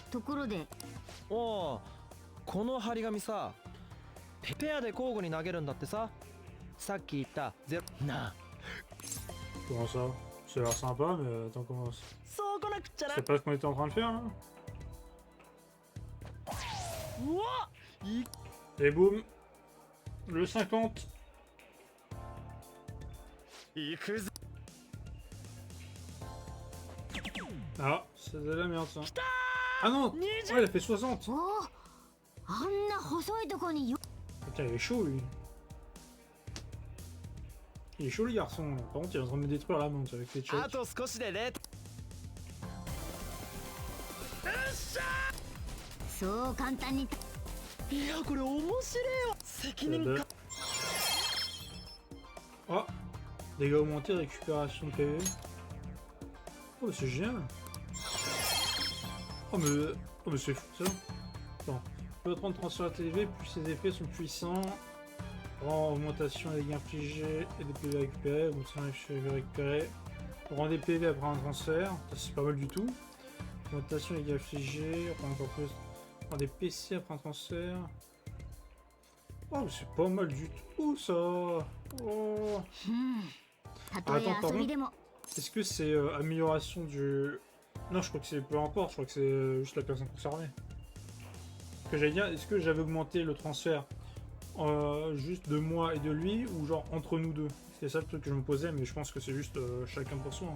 ところでおおこの張り紙さペアで交互に投げるんだってさ。さっき言ったゼロな。Comment ça? Ça a l'air sympa, mais attends, comment ça?そうこなくっちゃな。C'est pas ce qu'on était en train de faire là? Et boum. Le 50. Ah, c'est de la merde ça. Ah non. Ouais, il a fait 60. おお、あんな細いとこによ。 Putain, il est chaud lui. Il est chaud le garçon. Là. Par contre, il est en train de me détruire la montre avec les checks. あと少しでレッド。そう簡単に。いやこれ面白いわ。責任か。 Ah, dégâts augmentés, récupération de PV. Oh, c'est génial. Oh, mais c'est fou ça. Attends, le temps de transfert TV, plus ses effets sont puissants. Rend augmentation des dégâts infligés et des PV récupérés. Augmentation des PV récupérés. Rend des PV après un transfert. Ça, c'est pas mal du tout. Augmentation des dégâts infligés. Rend encore plus. Rend des PC après un transfert. Oh, mais c'est pas mal du tout ça. Oh. たとえ遊びでも。 Est-ce que c'est amélioration du... Non, je crois que c'est... Peu importe, je crois que c'est juste la personne concernée. Ce que j'allais dire, est-ce que j'avais augmenté le transfert juste de moi et de lui, ou genre entre nous deux? C'était ça le truc que je me posais, mais je pense que c'est juste chacun pour soi. Hein.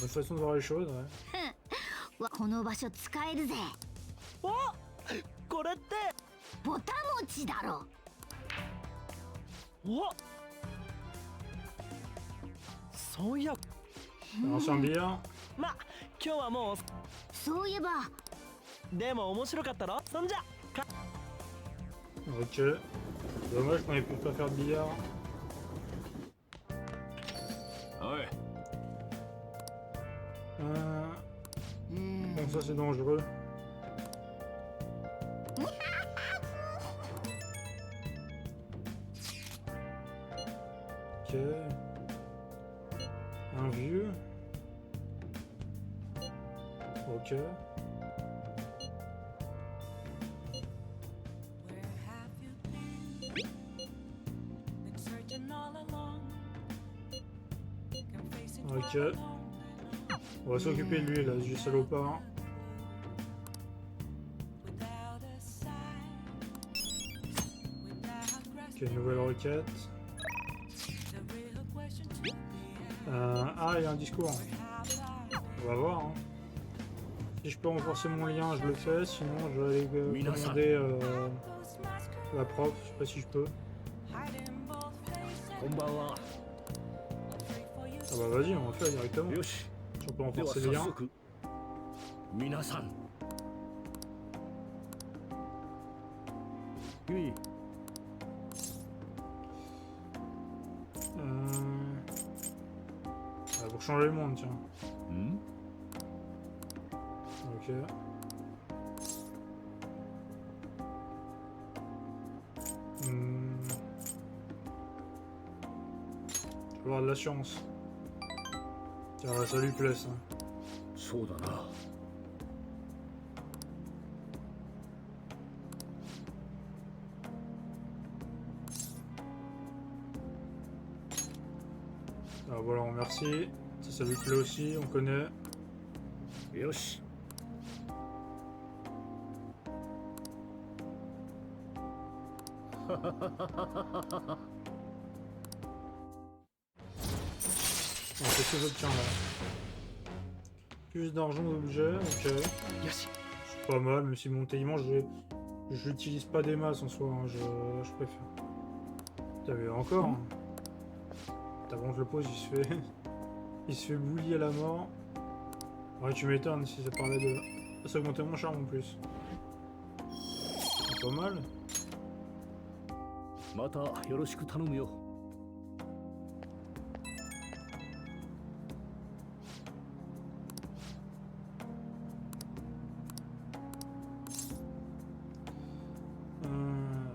Bonne façon de voir les choses, ouais. この場所使えるぜ。お、これって。ボタン持ちだろ。お。そういや。Alors, bien. ま、今日はもう。そういえば。でも面白かったろ。そんじゃ。Ok. Dommage qu'on ait pu pas faire de billard. Ouais. Bon, ça c'est dangereux. Ok. Un vieux. Ok. Ok. On va s'occuper de lui là, du salopard. Ok, nouvelle requête. Ah, il y a un discours. On va voir. Hein. Si je peux renforcer mon lien, je le fais. Sinon, je vais aller commander la prof. Je sais pas si je peux. Ah bah vas-y, on va le faire directement. Si on peut renforcer les liens. Oui. Pour changer le monde, tiens. Ok. Je vais avoir de l'assurance. Tiens, ça lui plaît ça. Ah voilà, on remercie. Ça lui plaît aussi, on connaît. Yoshi. Qu'est-ce que j'obtiens là? Plus d'argent d'objets, ok. C'est pas mal, même si mon taillement, je l'utilise pas des masses en soi, hein, je préfère. T'avais encore hein. T'as bon, je le pose, il se fait bully à la mort. Ouais, tu m'étonnes si ça parlait de... Ça augmentait mon charme en plus. C'est pas mal.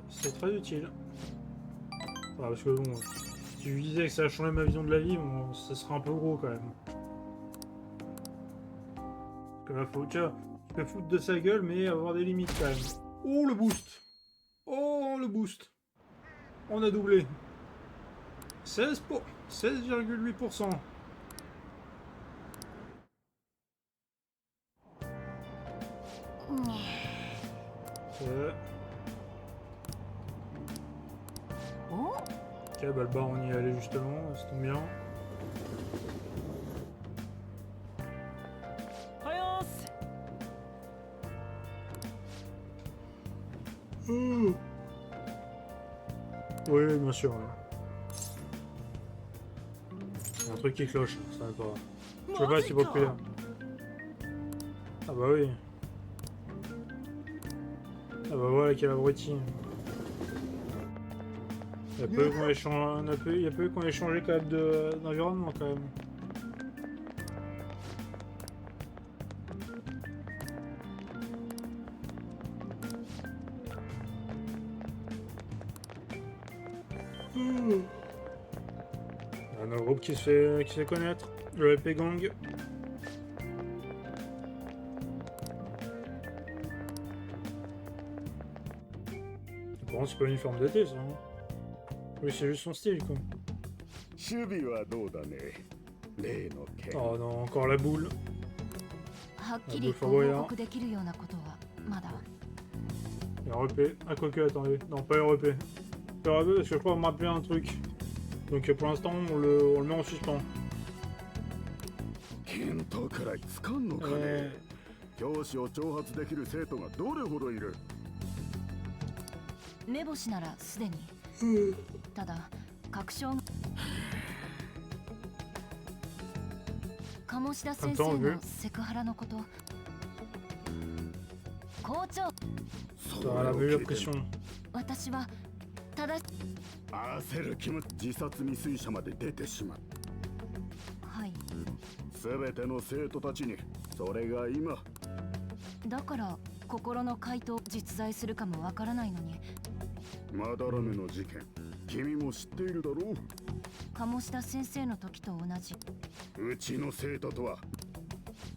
C'est très utile. Ah, parce que bon, si je disais que ça a changé ma vision de la vie, bon, ça serait un peu gros quand même. Comme la faute, tiens, je peux foutre de sa gueule, mais avoir des limites quand même. Oh le boost! Oh le boost! On a doublé. 16,8%. Là-bas, on y est allé justement, ça tombe bien. Oui, bien sûr. Ouais. Il y a un truc qui cloche, ça va pas. Je sais pas si populaire. Ah bah oui. Ah bah voilà quel abruti. Il y a peu qu'on ait changé quand même d'environnement quand même. Un autre groupe qui se fait connaître, le LP Gang. Par contre, c'est pas une uniforme d'été ça. Hein. Oui, c'est juste son style quoi. Oh non, encore la boule. はっきりご報告できるようなことはまだ。 REP. Ah, quoique, attendez. Non, pas REP. Pas REP parce que je crois me rappeler un truc. Donc pour l'instant, on le met en suspens. 見当くらいつかんのかね。教師を挑発できる生徒がどれほどいる。目星ならすでに。ただ確証が。鴨志田先生のセクハラのこと。校長。 Ça la meilleure pression. 私はただ焦る気持ち自殺未遂者まで出てしまう。はい。すべての生徒たちにそれが今。だから心の回答実在するかもわからないのに。まだらめの事件、君も知っているだろう。鴨志田先生の時と同じ。うちの生徒とは。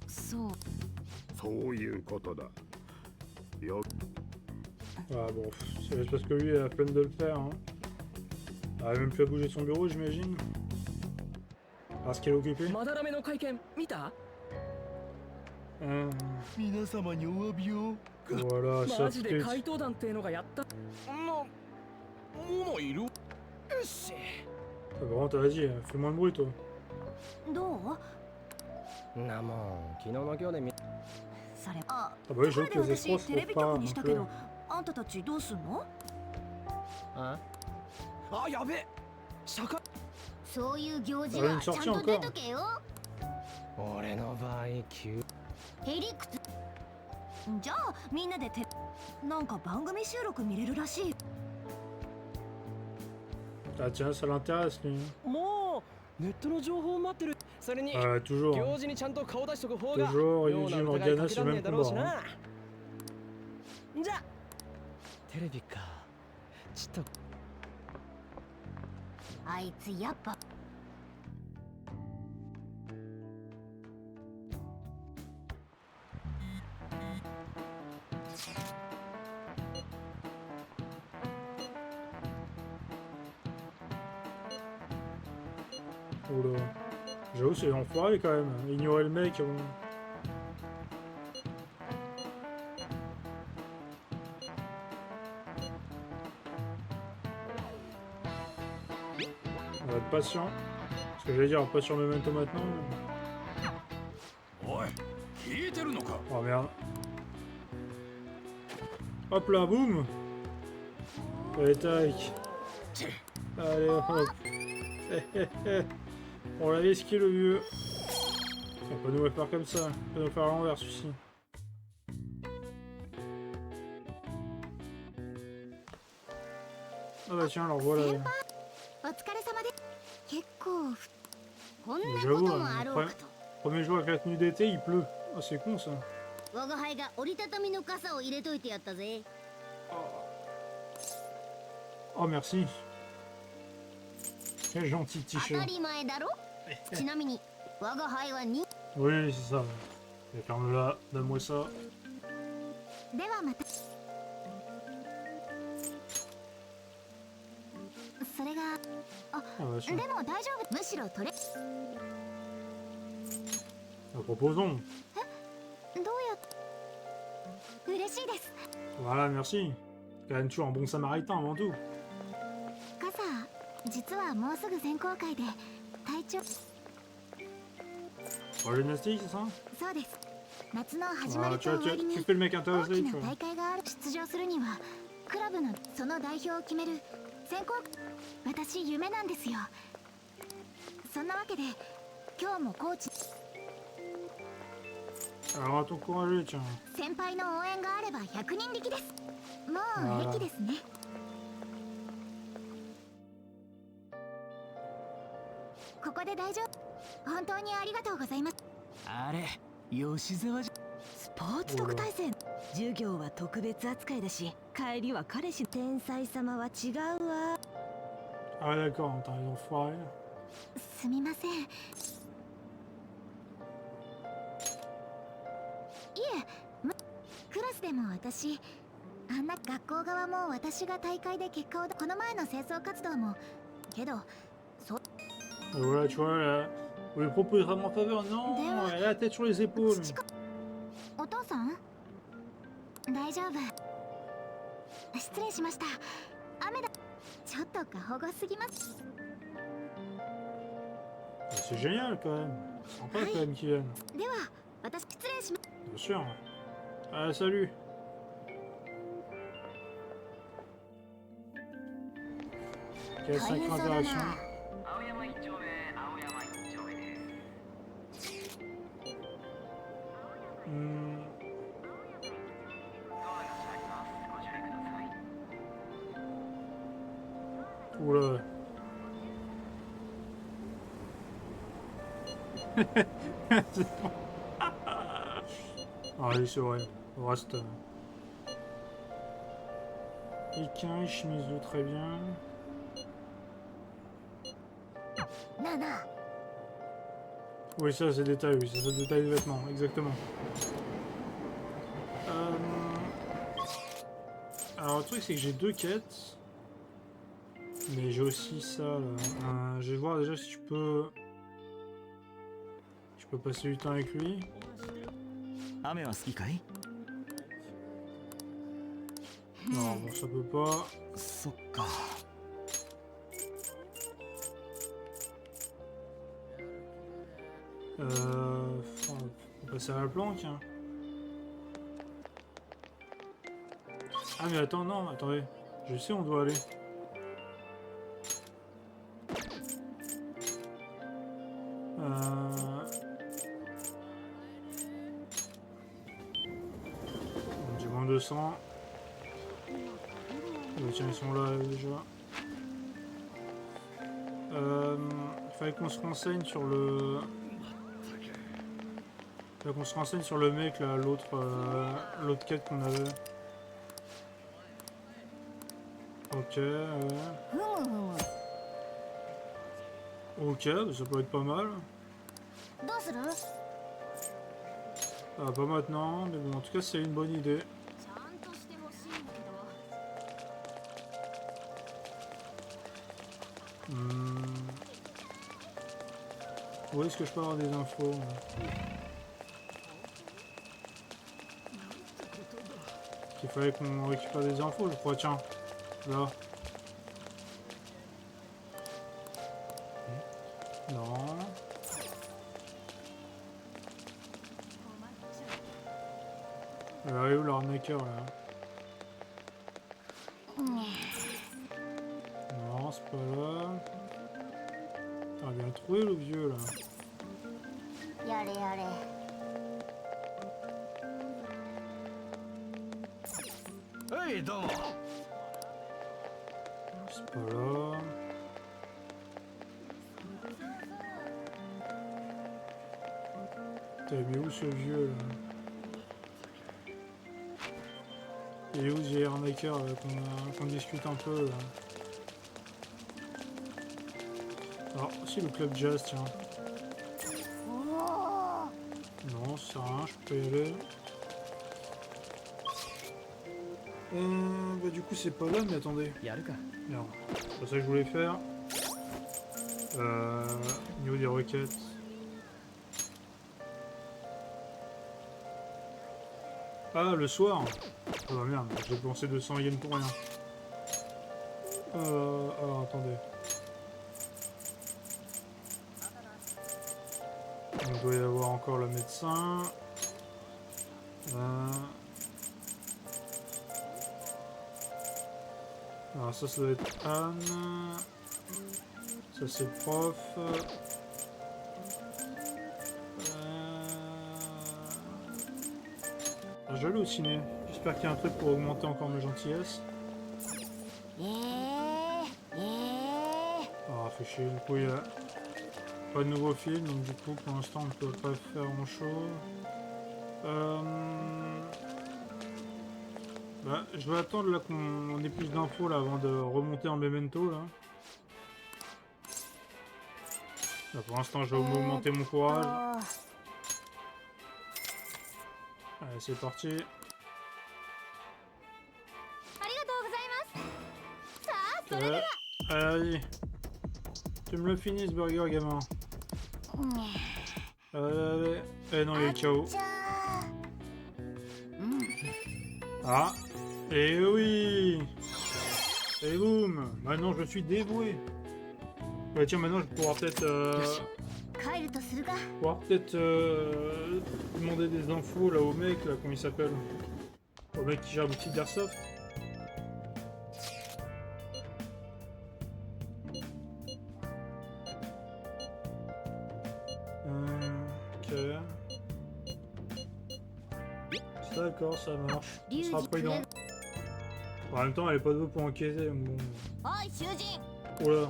そう。そういうことだ。よ。 Ah bon, c'est juste parce que lui, il a la peine de le faire. Hein. Il a même plus à bouger de son bureau, j'imagine. Parce qu'il est occupé. Voilà, ça fait. Ah bon, t'as dit, fais moins de bruit, toi. どう？なもん昨日の今日で見。それ。あ、bah oui, j'avoue que les escrocs, c'est pas un peu. あんたたちどうすんの？あ？あ、やべ。社会。そういう行事はちゃんと出とけよ。俺の場合急。へりくつ。じゃあみんなでなんか番組収録見れるらしい。 Ah tiens, ça l'intéresse lui. もうネットの情報を待ってる。それに toujours. 行事にちゃんと顔出しとく方が。 Toujours, Yuji Morgana, c'est le même combat. Hein. じゃあテレビか。ちょっと。あいつやっぱ。Oula. J'avoue, c'est l'enfoiré quand même. Ignorer le mec. On va être patient. Ce que j'allais dire, pas sur le memento maintenant. Oh merde. Hop là, boum. Allez, tac. Allez, hop. On l'a esquivé le vieux. On peut nous le faire comme ça. On peut nous le faire à l'envers celui-ci. Ah bah tiens, alors voilà. J'avoue, premier jour avec la tenue d'été, il pleut. Ah, c'est con ça. Oh merci. Quel gentil t-shirt. Oui, c'est ça. Et ferme-la, donne-moi ça. Ah bah tiens. Proposons. Voilà, merci. Quand même toujours un bon samaritain avant tout. 実はもうすぐ選考会で体調 Pour la gymnastique, c'est ça? そうです。夏の始ま Ah, り tu と vois, 終わり tu に fais le mec 大 intéressé, き tu な vois. 大会がある。出場するにはクラブのその代表を決める選考、私夢なんですよ。そんなわけで今日もコーチ Alors, à t'encourager, tiens. 先輩の応援があれば100人力です。もあらう駅ですね。ここで大丈夫。本当にありがとうございます。あれ吉沢じゃ。スポーツ特待生。授業は特別扱いだし帰りは彼氏。天才様は違うわ。 Ah, ouais, d'accord, t'as les enfoirés. すみません。いえ、クラスでも私あんな学校側も私が大会で結果をこの前の清掃活動もけどそ Et voilà, tu vois, là, on lui propose vraiment faveur. Non, elle a la tête sur les épaules. お父さん大丈夫。失礼しました。雨だ。ちょっと過保護すぎます。 C'est génial quand même. Sympa quand même qu'ils viennent. では私失礼します。 Bien sûr. Ah, salut. Quelle sacrée interaction. Hmm. Oula. C'est bon. Ah oui, c'est vrai. Le reste. Équin, chemise de très bien. なあなあ。 Oui, ça c'est détail, oui, ça c'est détail des vêtements, exactement. Alors le truc c'est que j'ai deux quêtes. Mais j'ai aussi ça là. Je vais voir déjà si je peux passer du temps avec lui. 雨は好きかい？ Non, bon, ça peut pas. そっか。 On va passer à la planque. Hein. Ah mais attends, non, attendez. Je sais où on doit aller. J'ai moins 200. Tiens, ils sont là déjà. Il fallait qu'on se renseigne sur le... Il fallait qu'on se renseigne sur le mec là, l'autre quête qu'on avait. Ok, ok, bah ça peut être pas mal. どうする？ Ah, pas maintenant, mais bon, en tout cas c'est une bonne idée. ちゃんとしてほしいんだけど。Où est-ce que je peux avoir des infos? Il fallait qu'on récupère des infos, je crois, tiens. Là. Non. Elle est où l'arnaqueur là? Non, c'est pas là. T'as bien trouvé le vieux là. やれやれ。 はいどうも。 C'est pas là. T'as mis où ce vieux là? Et où j'ai arnaqueur là, qu'on discute un peu là? Alors, si le club jazz, tiens. Non, ça sert à rien, je peux pas y aller. Bah du coup c'est pas là, mais attendez. やるか。 Merde, c'est pas ça que je voulais faire. Au niveau des requêtes. Ah, le soir. Oh bah merde, j'ai dépensé 200 yens pour rien. Alors attendez. Il doit y avoir encore le médecin. Alors ça doit être Anne. Ça c'est le prof. Je l'ai au ciné. J'espère qu'il y a un truc pour augmenter encore mes gentillesses. Ah, fait chier. Du coup, il y a pas de nouveau film. Donc, du coup, pour l'instant, on ne peut pas faire grand chose. Bah, je vais attendre là qu'on ait plus d'infos là avant de remonter en memento là. Là pour l'instant, je vais augmenter mon courage. Allez, c'est parti. Ouais. Allez, tu me le finis ce burger, gamin. Allez. Eh non, il est KO. Ah. Et oui. Et boum. Maintenant, je suis dévoué. Ouais, tiens, maintenant, je vais pouvoir peut-être... demander des infos là au mec, là, comment il s'appelle? Au mec qui gère boutique d'Airsoft. Ok. D'accord, ça marche. On sera prudent. En même temps, elle est pas de pour enquêter. Bon. Oh là.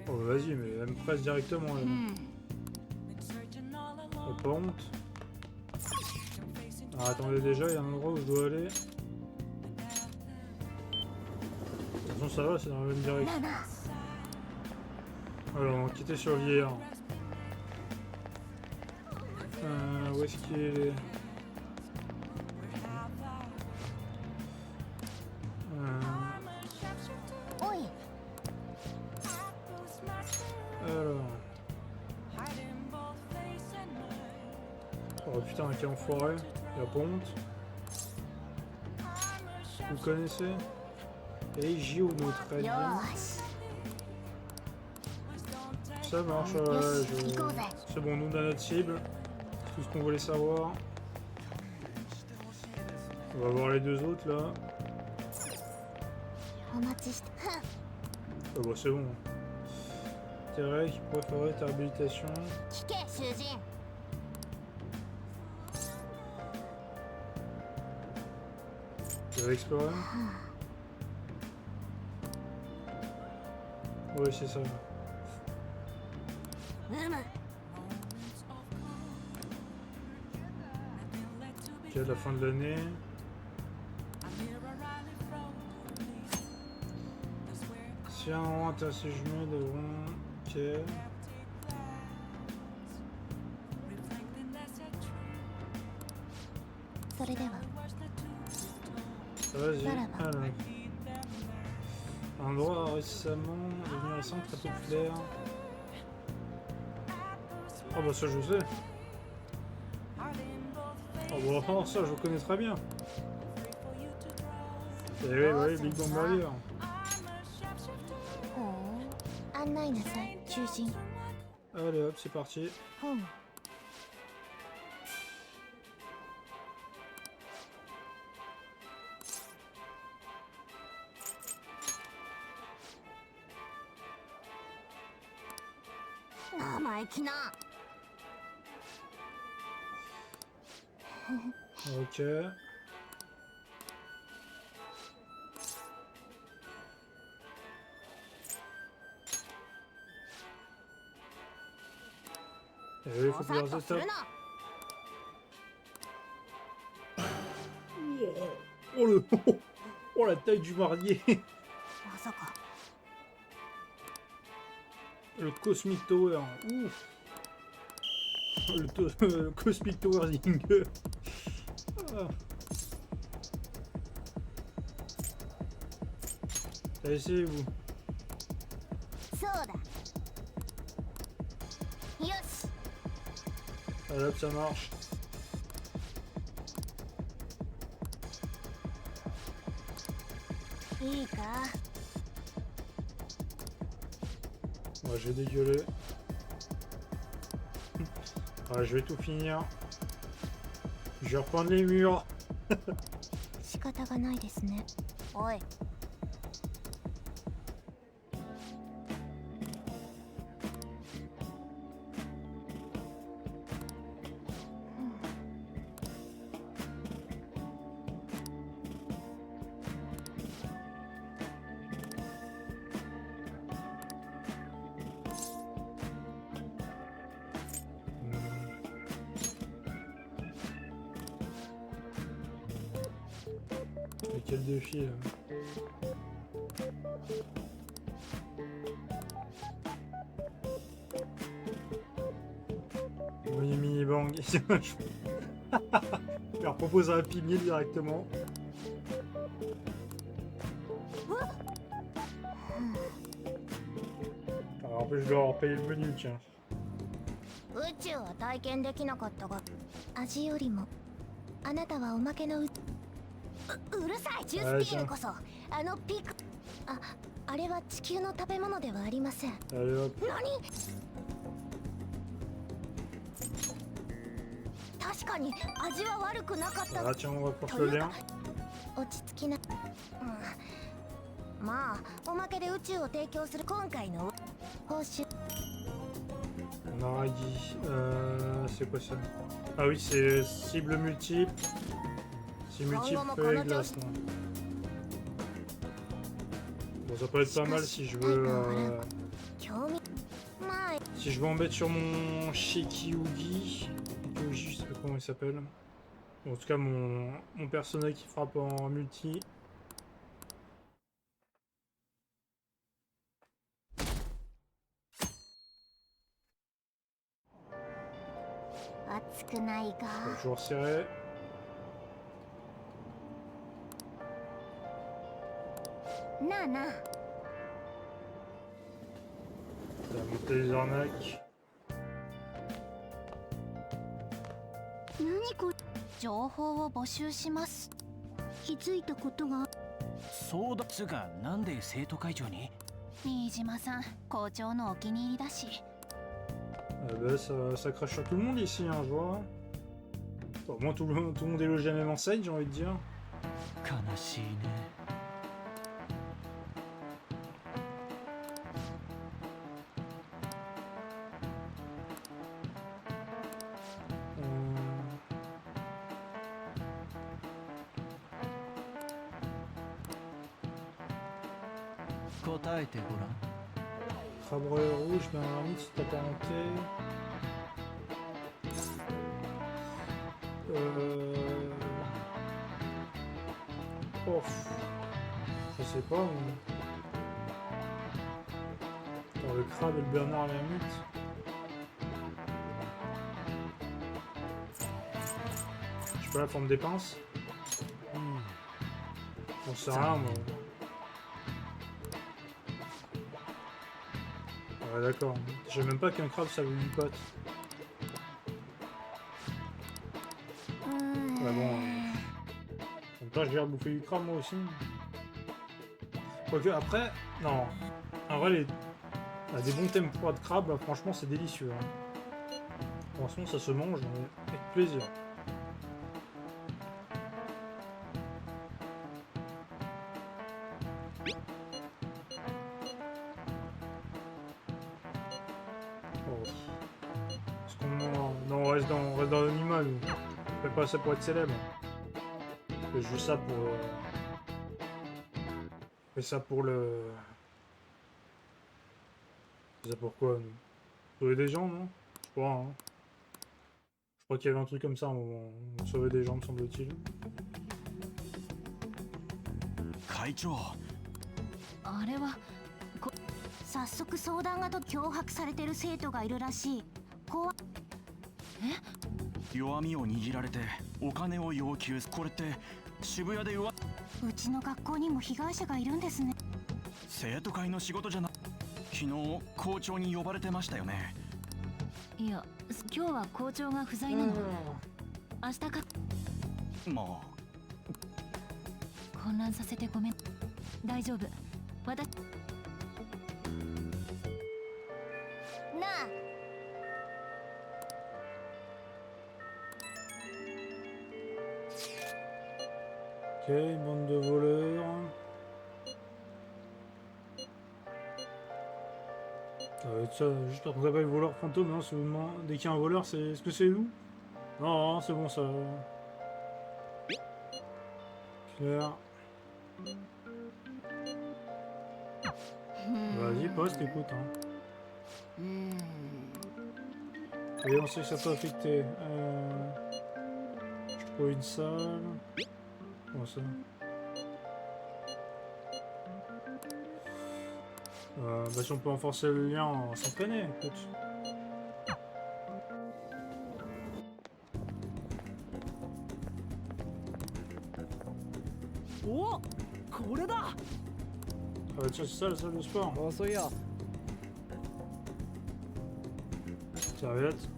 Oh vas-y, mais elle me presse directement. T'as pas honte? Ah, attendez, déjà, il y a un endroit où je dois aller. De toute façon, ça va, c'est dans la même direction. Alors, on va enquêter sur le vieillard. Où est-ce qu'il est? Alors. Oh putain, quel enfoiré. Il a pas honte. Vous le connaissez? Et Gio, très bien. Ça marche, c'est bon, nous on a notre cible. C'est tout ce qu'on voulait savoir. On va voir les deux autres là. Ah bah c'est bon. Intérêt qui pourrait faire ta réhabilitation. Tu vas explorer? Oui, c'est ça. Ok, à la fin de l'année. Si un endroit intéressé, je mets devant. Ok. Vas-y. Alors. Un endroit récemment devenu récent, très populaire. Oh bah ça je sais. Oh bah ça je connais très bien. Et oui, oui, Big Bang Burger. Allez hop, c'est parti. Ok. Et oui, il faut plusieurs étapes. Oh le... Oh la taille du marnier. Le Cosmic Tower. Ouf. Le Cosmic Tower Zinger. Ah. Essayez-vous. Allez hop, ça marche. Ouais, je vais dégueuler. Ouais, je vais tout finir. Je vais reprendre les murs. 仕方がないですね。おい。Et quel défi là. Oui, mini bang. Je leur propose un Happy Meal directement. Alors en plus je dois leur payer le menu, tiens. 宇宙は体験できなかったが、味よりもあなたはおまけのうるさい。ジュスティーヌこそあのピクあれは地球の食べ物ではありません。Allez hop. 何？確かに味は悪くなかった。 Ah tiens, on va porter le lien. 落ち着きな。まあおまけで宇宙を提供する今回の報酬。 On aura dit. C'est quoi ça? Ah oui, c'est cible multiple. Cible multiple et glace. Non. Bon, ça peut être pas mal si je veux. Si je veux en mettre sur mon Sheki-Ugi. Je sais pas comment il s'appelle. En tout cas, mon personnage qui frappe en multi. Toujours serré. Nana. Ça va monter les arnaques. 何これ？情報を募集します。気づいたことが。そうだ。つがなんで生徒会長に？新島さん、校長のお気に入りだし。Bah, ça crache sur tout le monde ici, hein, je vois. Au moins tout le monde élogie la même enseigne, j'ai envie de dire. 悲しいね。答えてごらん。 Crabe rouge, ben un c'est apparenté. Oh, je sais pas. Mais... Attends, le crabe et le Bernard l'ermite. Je sais pas la forme des pinces. J'en sais rien moi. Ouais, d'accord. Je sais même pas qu'un crabe ça veut du pote. Ouais, bon. En même temps, je viens bouffer du crabe moi aussi. Quoique, après, non. En vrai, des bons tempura de crabe, là, franchement, c'est délicieux. Hein. Franchement, ça se mange avec plaisir. Non, on reste dans l'animal. On fait pas ça pour être célèbre. On fait juste ça pour... On fait ça pour le... C'est ça pourquoi nous sauver des gens, non? Je crois, hein. Je crois qu'il y avait un truc comme ça, on sauvait des gens, me semble-t-il. 会長。あれは早速相談が脅迫されてる生徒がいるらしい。弱みを握られてお金を要求。これって渋谷でうちの学校にも被害者がいるんですね。生徒会の仕事じゃな。昨日校長に呼ばれてましたよね。いや、今日は校長が不在なの。明日か。もう混乱させてごめん。大丈夫。私。Ok, bande de voleurs. Ça va être ça, juste quand on appelle voleur fantôme, non, si vous demandez, dès qu'il y a un voleur, c'est... Est-ce que c'est nous? Non, c'est bon ça. Claire. Vas-y, poste, écoute. Hein. Et on sait que ça peut affecter. Je trouve une salle. Comment ça? Bah si on peut renforcer le lien, on va s'entraîner, écoute. Oh, Ah tiens, c'est ça la salle de sport. Oh, ça y est. Serviette.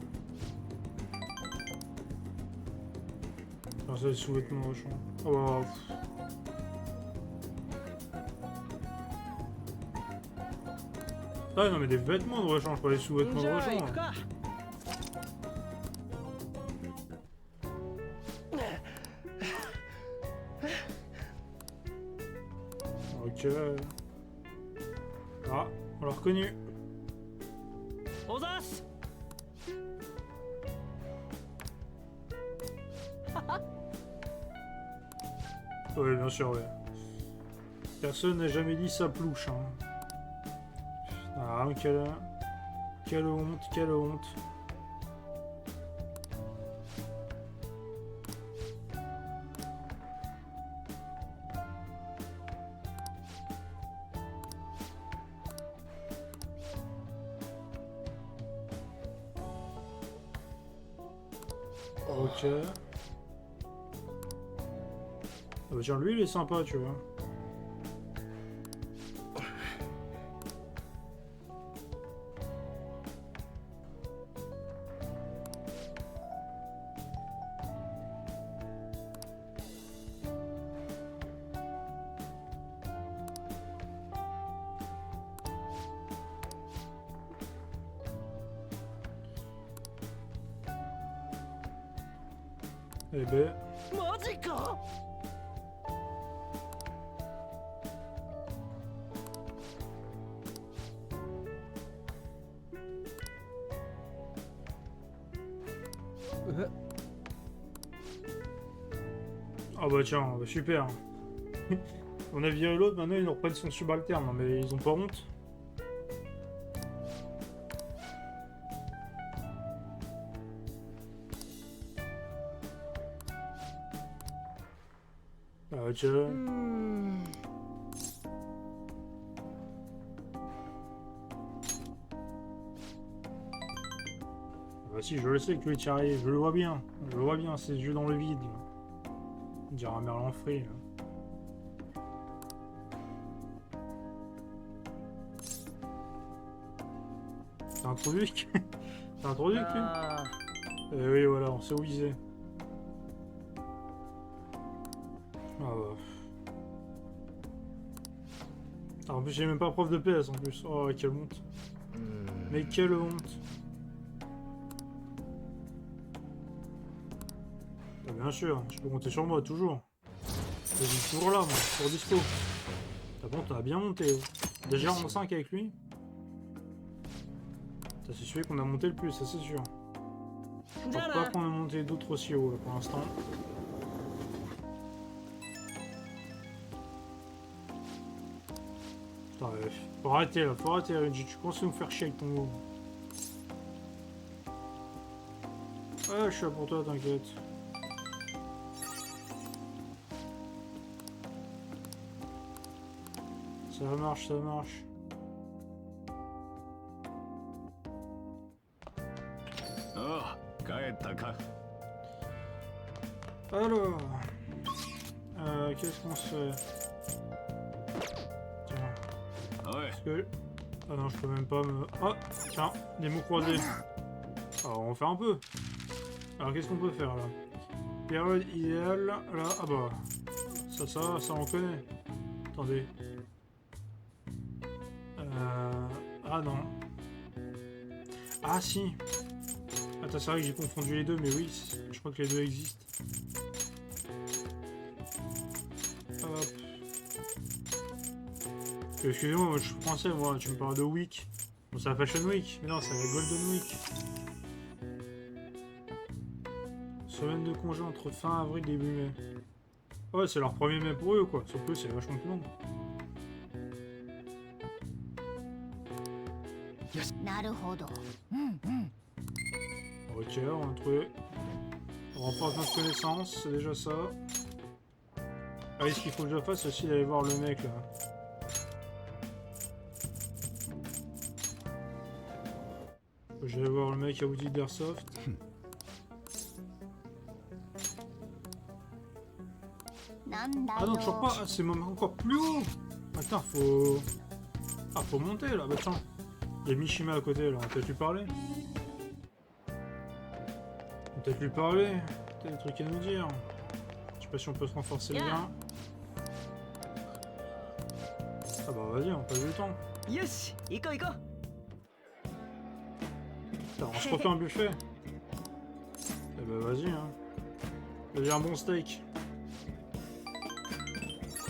Ah, c'est les sous-vêtements, je crois. Oh, bah, ah non mais des vêtements de rechange, pas des sous-vêtements de rechange. Ok. Ah, on l'a reconnu. Osas. Oui, bien sûr, oui. Personne n'a jamais dit sa plouche, hein. Ah, quelle honte, quelle honte. Ok. Ah bah tiens, lui il est sympa, tu vois. Eh ben... Ah bah tiens, bah super. On a viré l'autre, maintenant ils nous reprennent son subalterne, mais ils ont pas honte. Ah tiens. Bah si, je le sais que lui tu arrives, je le vois bien, ses yeux dans le vide. On dirait un Merlin frit. T'as un truc? T'as un truc, lui? Eh oui, voilà, on sait où il est. Ah bah. Ah, en plus, j'ai même pas preuve de PS en plus. Oh, quelle honte. Mais quelle honte. Bah, bien sûr, je peux compter sur moi, toujours. Je suis toujours là, moi, pour dispo. T'as bon, t'as bien monté. Déjà en 5 avec lui. C'est celui qu'on a monté le plus, ça c'est sûr. Je crois pas qu'on a monté d'autres aussi haut là, pour l'instant. Putain, faut arrêter là, faut arrêter Renji, tu commences à nous faire chier avec ton mot. Ouais, je suis là pour toi, t'inquiète. Ça marche, ça marche. Alors, qu'est-ce qu'on se fait? Tiens. Parce que... Ah non, je peux même pas me... Ah, tiens, des mots croisés. Alors, on va faire un peu. Alors, qu'est-ce qu'on peut faire, là? Période idéale, là... Ah bah... Ça, on connaît. Attendez. Ah non. Ah si. Attends, c'est vrai que j'ai confondu les deux, mais oui, je crois que les deux existent. Excusez-moi, moi je suis français, moi, tu me parles de Week. Bon, c'est la Fashion Week, mais non, c'est la Golden Week. Semaine de congé entre fin avril et début mai. Ouais, c'est leur premier mai pour eux, quoi. Sauf que c'est vachement plus long. なるほど。 Ok, on a trouvé. On renforce notre connaissance, c'est déjà ça. Ah oui, ce qu'il faut que je fasse, c'est aussi d'aller voir le mec là. Je vais voir le mec à boutique d'Airsoft. Ah non, toujours pas, ah, c'est même encore plus haut. Attends, faut... Ah, faut monter là, bah tiens. Il y a Mishima à côté là, on va peut-être lui parler. On va peut-être lui parler, t'as des trucs à nous dire. Je sais pas si on peut se renforcer le lien. Ah bah vas-y, on passe du temps. Yoshi, iko iko. Putain, on se refait un buffet. Eh bah vas-y hein. Vas-y, un bon steak.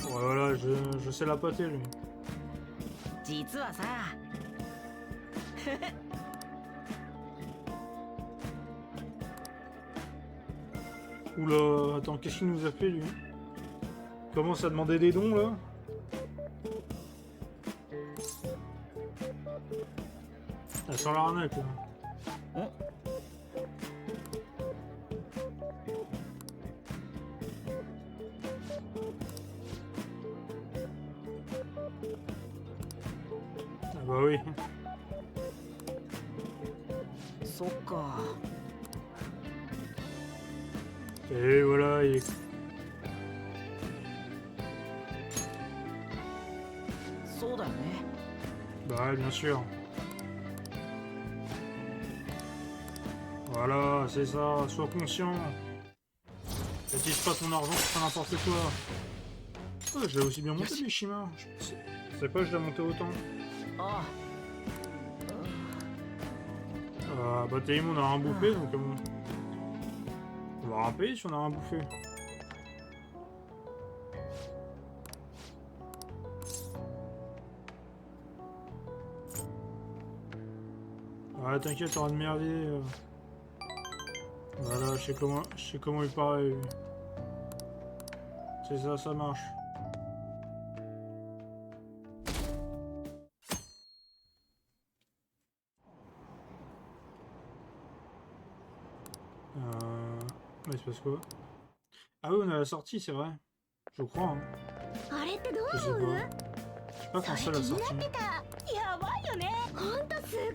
Ouais, voilà, je sais la pâter lui. 実はさ Oula, attends, qu'est-ce qu'il nous a fait lui? Il commence à demander des dons là? Ah, sans l'arnaque là. Ah bah oui. そっか Et voilà, il est... そうだよね Bah ouais, bien sûr. Voilà, c'est ça, sois conscient. N'utilise pas ton argent pour faire n'importe quoi. Oh, je l'ai aussi bien monté, Mishima. Je sais pas, je l'ai monté autant. Ah Bah Taïm, on a un bouffé, donc on va ramper si on a un bouffé. Ouais, t'inquiète, t'auras de merdier. Voilà, je sais comment il paraît. Lui. C'est ça, ça marche. Mais c'est parce quoi? Ah oui, on a la sortie, c'est vrai. Je crois. Hein. Je sais pas. Je sais pas quand c'est la sortie.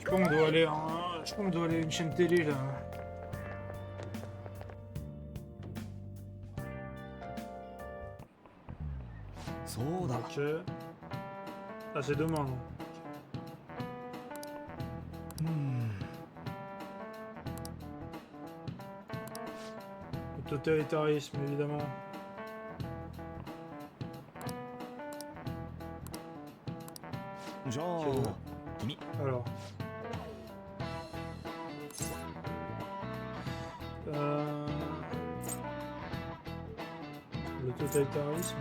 Je crois qu'on doit aller, hein. Je crois qu'on doit aller à une chaîne télé là. Ok. Ah, c'est demain. Non. Le totalitarisme, évidemment. Alors. Le totalitarisme.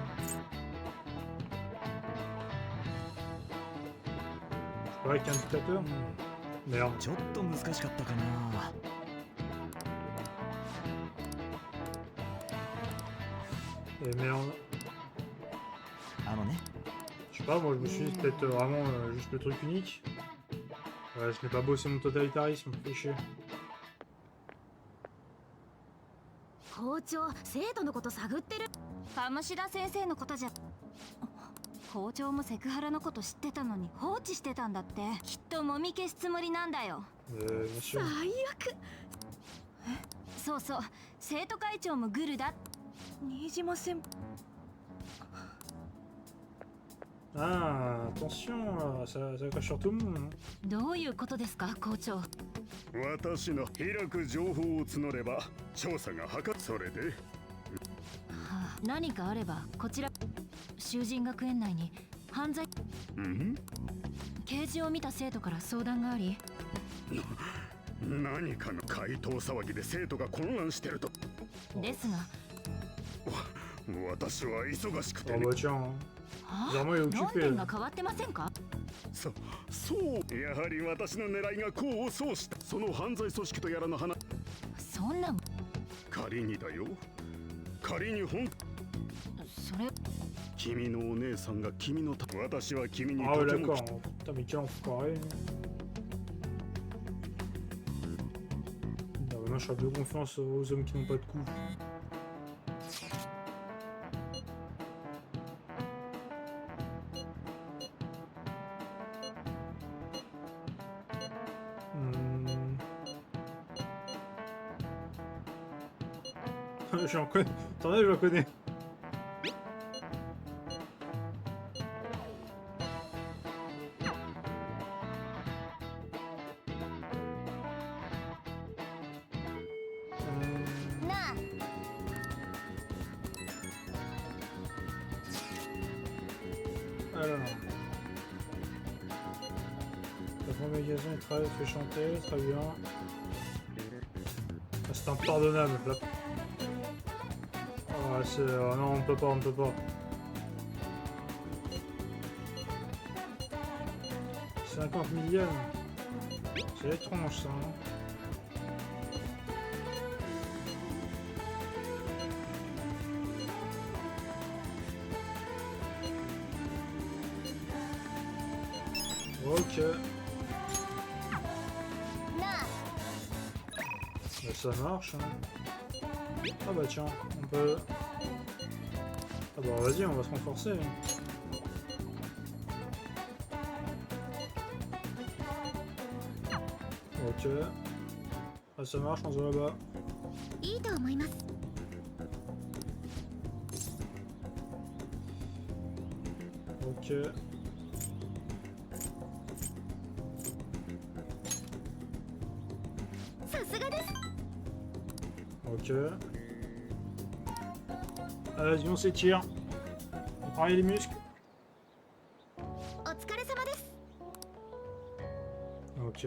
C'est vrai qu'un dictateur. Merde. ちょっと難しかったかな。 Et merde. Je sais pas, moi je me suis dit peut-être vraiment juste le truc unique. Ouais, je n'ai pas bossé mon totalitarisme, fait chier. 校長、生徒のこと探ってる。鴨志田先生のことじゃ。校長もセクハラのこと知ってたのに放置してたんだって。きっともみ消すつもりなんだよ。最悪。そうそう、生徒会長もグルだ。新島先輩。 Ah, attention, ça cache sur tout le monde. Hein. どういうことですか、校長。私の開く情報を募れば調査がはかそれで、何かあればこちら修人学園内に犯罪掲示を見た生徒から相談があり、何かの怪盗騒ぎで生徒が混乱してると。ですが私は忙しくて、Oh bah tiens. Bizarrement, il est occupé. 論点が変わってませんか？そうやはり私の狙いが功を奏した。その犯罪組織とやらの話。そんな仮にだよ。仮にそれ君のお姉さんが君の私は君に Ah ouais, とても d'accord. Putain, mais quel enfoiré. Non, mais moi, je fais plus confiance aux hommes qui n'ont pas de coups. J'en connais. Attendez, je la connais. Alors. Le magasin, il travaille, fait chanter, très bien. Ah, c'est impardonnable. Là. Ah, c'est... non, on peut pas, on peut pas. 50 millions. C'est étrange ça. Hein. Ok. Bah, ça marche. Hein. Ah bah tiens, on peut... Ah bah vas-y, on va se renforcer. Ok. Ah ça marche, on se voit là-bas. Ok. Ok. Vas-y, on s'étire. On travaille les muscles. Ok.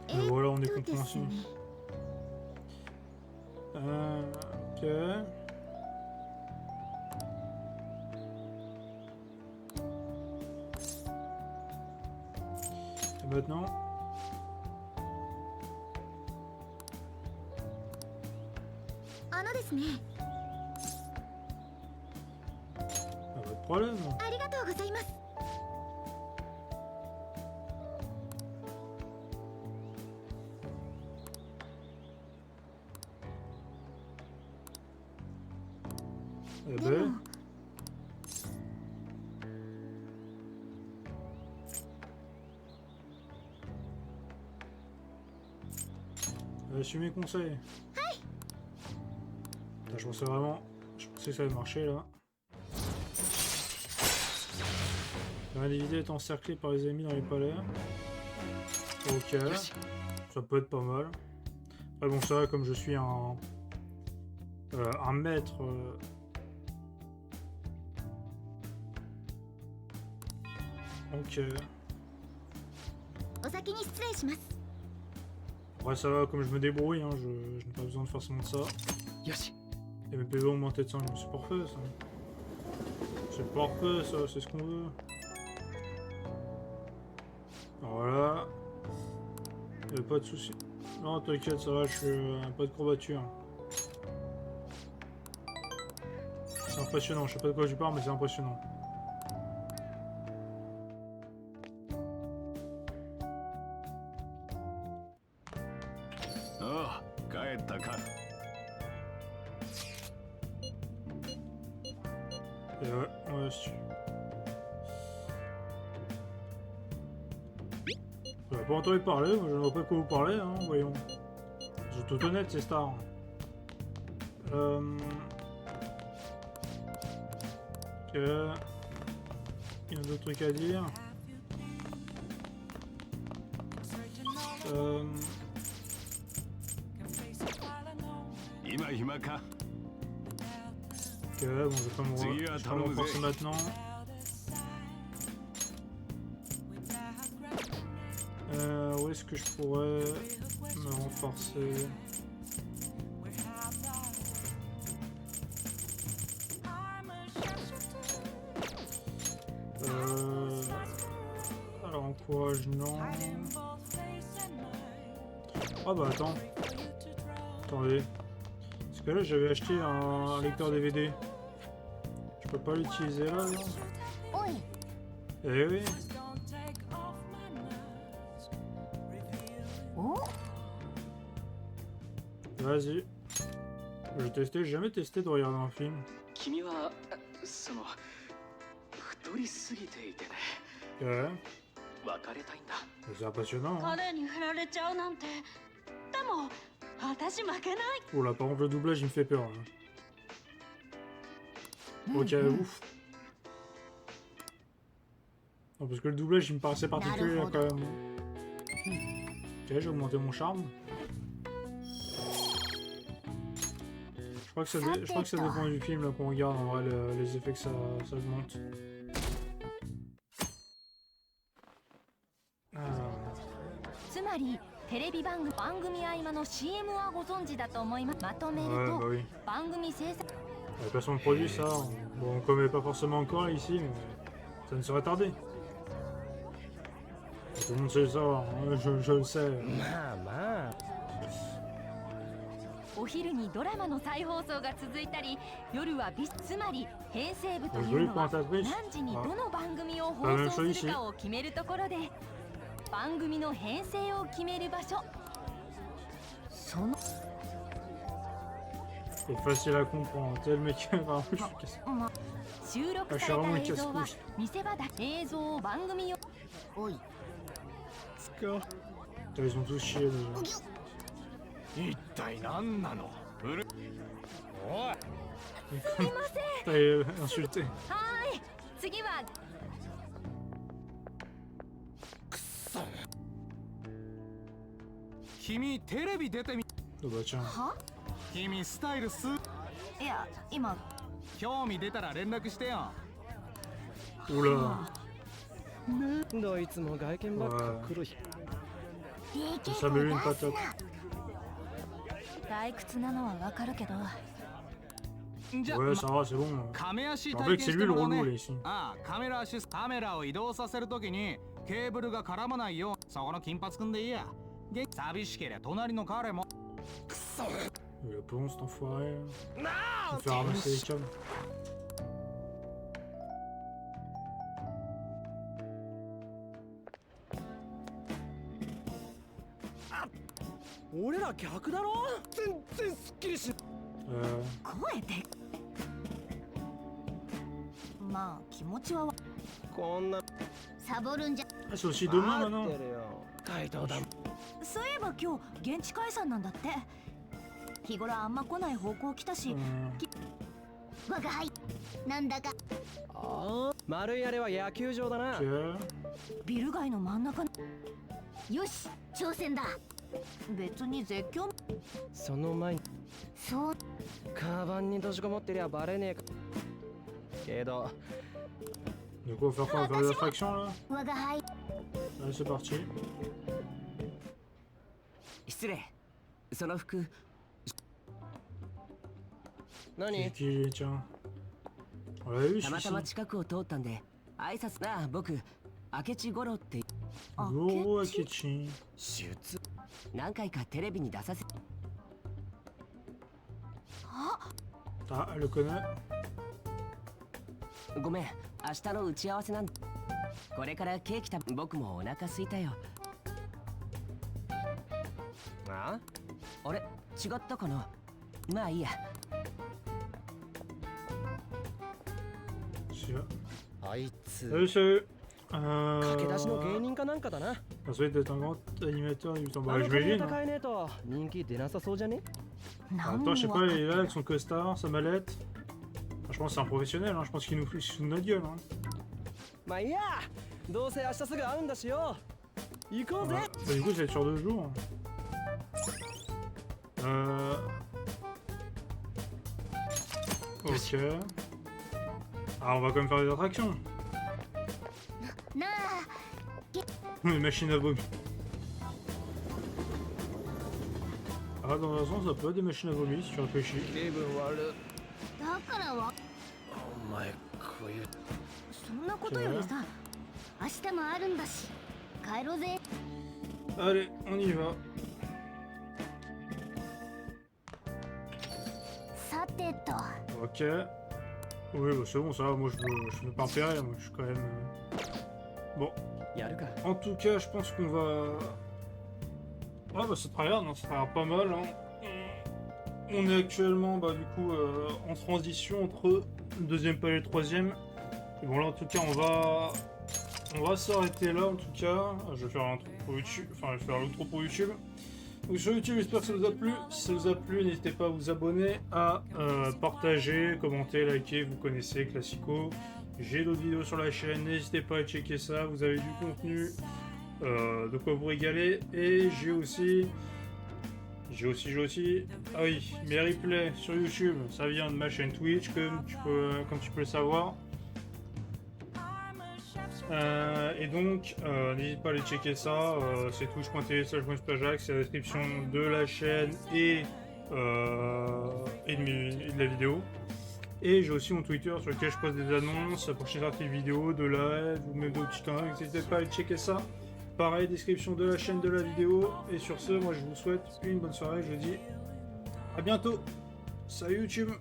Et voilà, on est compréhensif. Ok. Et maintenant. Pas de problème. Eh ben. Suis mes conseils. Là, je pensais vraiment... Je pensais que ça allait marcher là. L'individu est encerclé par les ennemis dans les palais. Ok. Ça peut être pas mal. Ah bon, ça, comme je suis un maître... Ok. Ouais, ça va, comme je me débrouille, hein, je n'ai pas besoin de forcément de ça. Et mes PV ont augmenté de 5, c'est parfait ça. C'est parfait ça, c'est ce qu'on veut. Voilà. Y'a pas de soucis. Non, t'inquiète, ça va, je suis pas de courbature. C'est impressionnant, je sais pas de quoi je parle, mais c'est impressionnant. Et ouais, on va su. Vous n'avez pas entendu parler, moi je ne vois pas de quoi vous parlez, hein, voyons. Ils sont tout honnêtes ces stars. Ok. Il y a d'autres trucs à dire. Ok, bon, je vais pas me renforcer maintenant. Où est-ce que je pourrais me renforcer? tatouage, non. Ah bah attends. Attendez. Parce que là j'avais acheté un lecteur DVD. Je peux pas l'utiliser là, non? Eh oui. Vas-y. Je vais tester, j'ai jamais testé de regarder un film. Ouais. C'est impressionnant. Hein. Oh là, par contre, le doublage il me fait peur. Hein. Ok, ouf. Non, parce que le doublage il me paraissait particulier là, quand même. Ok, j'ai augmenté mon charme. Je crois que ça, dépend du film là qu'on regarde en vrai, les effets que ça augmente. Ah. つまりテレビ番組合間の CM はご存知だと思います。まとめると、oui. 番組制作 La personne produit ça. Bon, on connaît pas forcément encore ici, mais ça ne serait tardé. Tout le monde sait ça, hein, je le sais. お昼にドラマの再放送が続いたり、夜はつまり編成部というのは何時にどの番組を放送するかを決めるところで、番組の編成を決める場所。その C'est facile à comprendre. Tel mec, vraiment, je suis cassé. 収録された映像は見せ場だ。映像を番組を。おい。Ils ont tous chié déjà. 一体何なの？うる。おい。すみません。insulté. はい。次は。くそ。君テレビ出てみ。Oh bah tiens. は？君スタイルす。いや今。興味出たら連絡してよ。Oula. どいつも外見ばっか来る日。Ça met une patate. 退屈なのはわかるけど。Ouais, ça va, c'est bon. En fait, c'est lui le relou là ici. ああ、カメラを移動させるときにケーブルが絡まないよう、そこの金髪くんでいいや。寂しけりゃ隣の彼も。くそ。Il est bon cet enfoiré. Il me fait ramasser les câbles. 俺ら客だろ？全然すっきりし。声で。まあ気持ちは。こんな。サボるんじゃ。Ah, c'est aussi demain maintenant. 街道だ。そういえば今日現地解散なんだって。日頃あんま来ない方向来たし。我が輩なんだか。ああ、丸いあれは野球場だな。ビル街の真ん中。よし、挑戦だ。別に絶叫。その前に。そう。カバンに閉じこもってりゃバレねえか。けど。De quoi faire quoi? Faire des attractions là? 我が輩。Allez, c'est parti. 失礼。その服。C'est qui, tiens? On l'a vu, たまたま近くを通ったんで挨拶な。僕明智五郎って。Goro Akechi. 手術。何回かテレビに出させ。Ah, elle le connaît. ごめん、明日の打ち合わせなん。これからケーキ僕もお腹空いたよ。あれ違ったかな。まあいいや。あいつ。Salut. 駆け出しの芸人かなんかだな。Ça doit être un grand animateur du temps. Bah, あの髪 j'imagine. 型変えねえと人気出なさそうじゃね？ Attends, je sais pas, il est là avec son costard, sa mallette. Enfin, je pense que c'est un professionnel, hein. Je pense qu'il nous fout sous notre gueule. Hein. まあいいや。どうせ明日すぐ会うんだしよ。行こうぜ。Bah, du coup, c'est sur 2 jours. Ok. Ah, on va quand même faire des attractions. Une machine à vomi. Ah, dans un sens, ça peut être des machines à vomi si tu réfléchis. だからは。お前こういう。そんなことよりさ、明日もあるんだし、帰ろうぜ。 Allez, on y va. さてと。 Ok. Oui, bah c'est bon, ça va, moi je veux pas me périr, moi je suis quand même... Bon. En tout cas, je pense qu'on va... Ah bah ça travaille, non, ça travaille pas mal. Hein. On est actuellement, bah du coup, en transition entre le deuxième palier et le troisième. Et bon là, en tout cas, on va s'arrêter là, en tout cas. Je vais faire un truc pour YouTube, enfin, je vais faire l'outro pour YouTube. Donc sur YouTube, j'espère que ça vous a plu. Si ça vous a plu, n'hésitez pas à vous abonner, à partager, commenter, liker, vous connaissez, classico. J'ai d'autres vidéos sur la chaîne, n'hésitez pas à checker ça, vous avez du contenu, de quoi vous régaler. Et j'ai aussi, ah oui, mes replays sur YouTube, ça vient de ma chaîne Twitch, comme tu peux le savoir. Et donc, n'hésite pas à aller checker ça, c'est twitch.tv/Ajax, c'est la description de la chaîne et de la vidéo. Et j'ai aussi mon Twitter sur lequel je poste des annonces, la prochaine articles vidéo, de live ou même d'autres petits canaux, n'hésitez pas à aller checker ça. Pareil, description de la chaîne, de la vidéo. Et sur ce, moi je vous souhaite une bonne soirée, je vous dis à bientôt. Salut YouTube.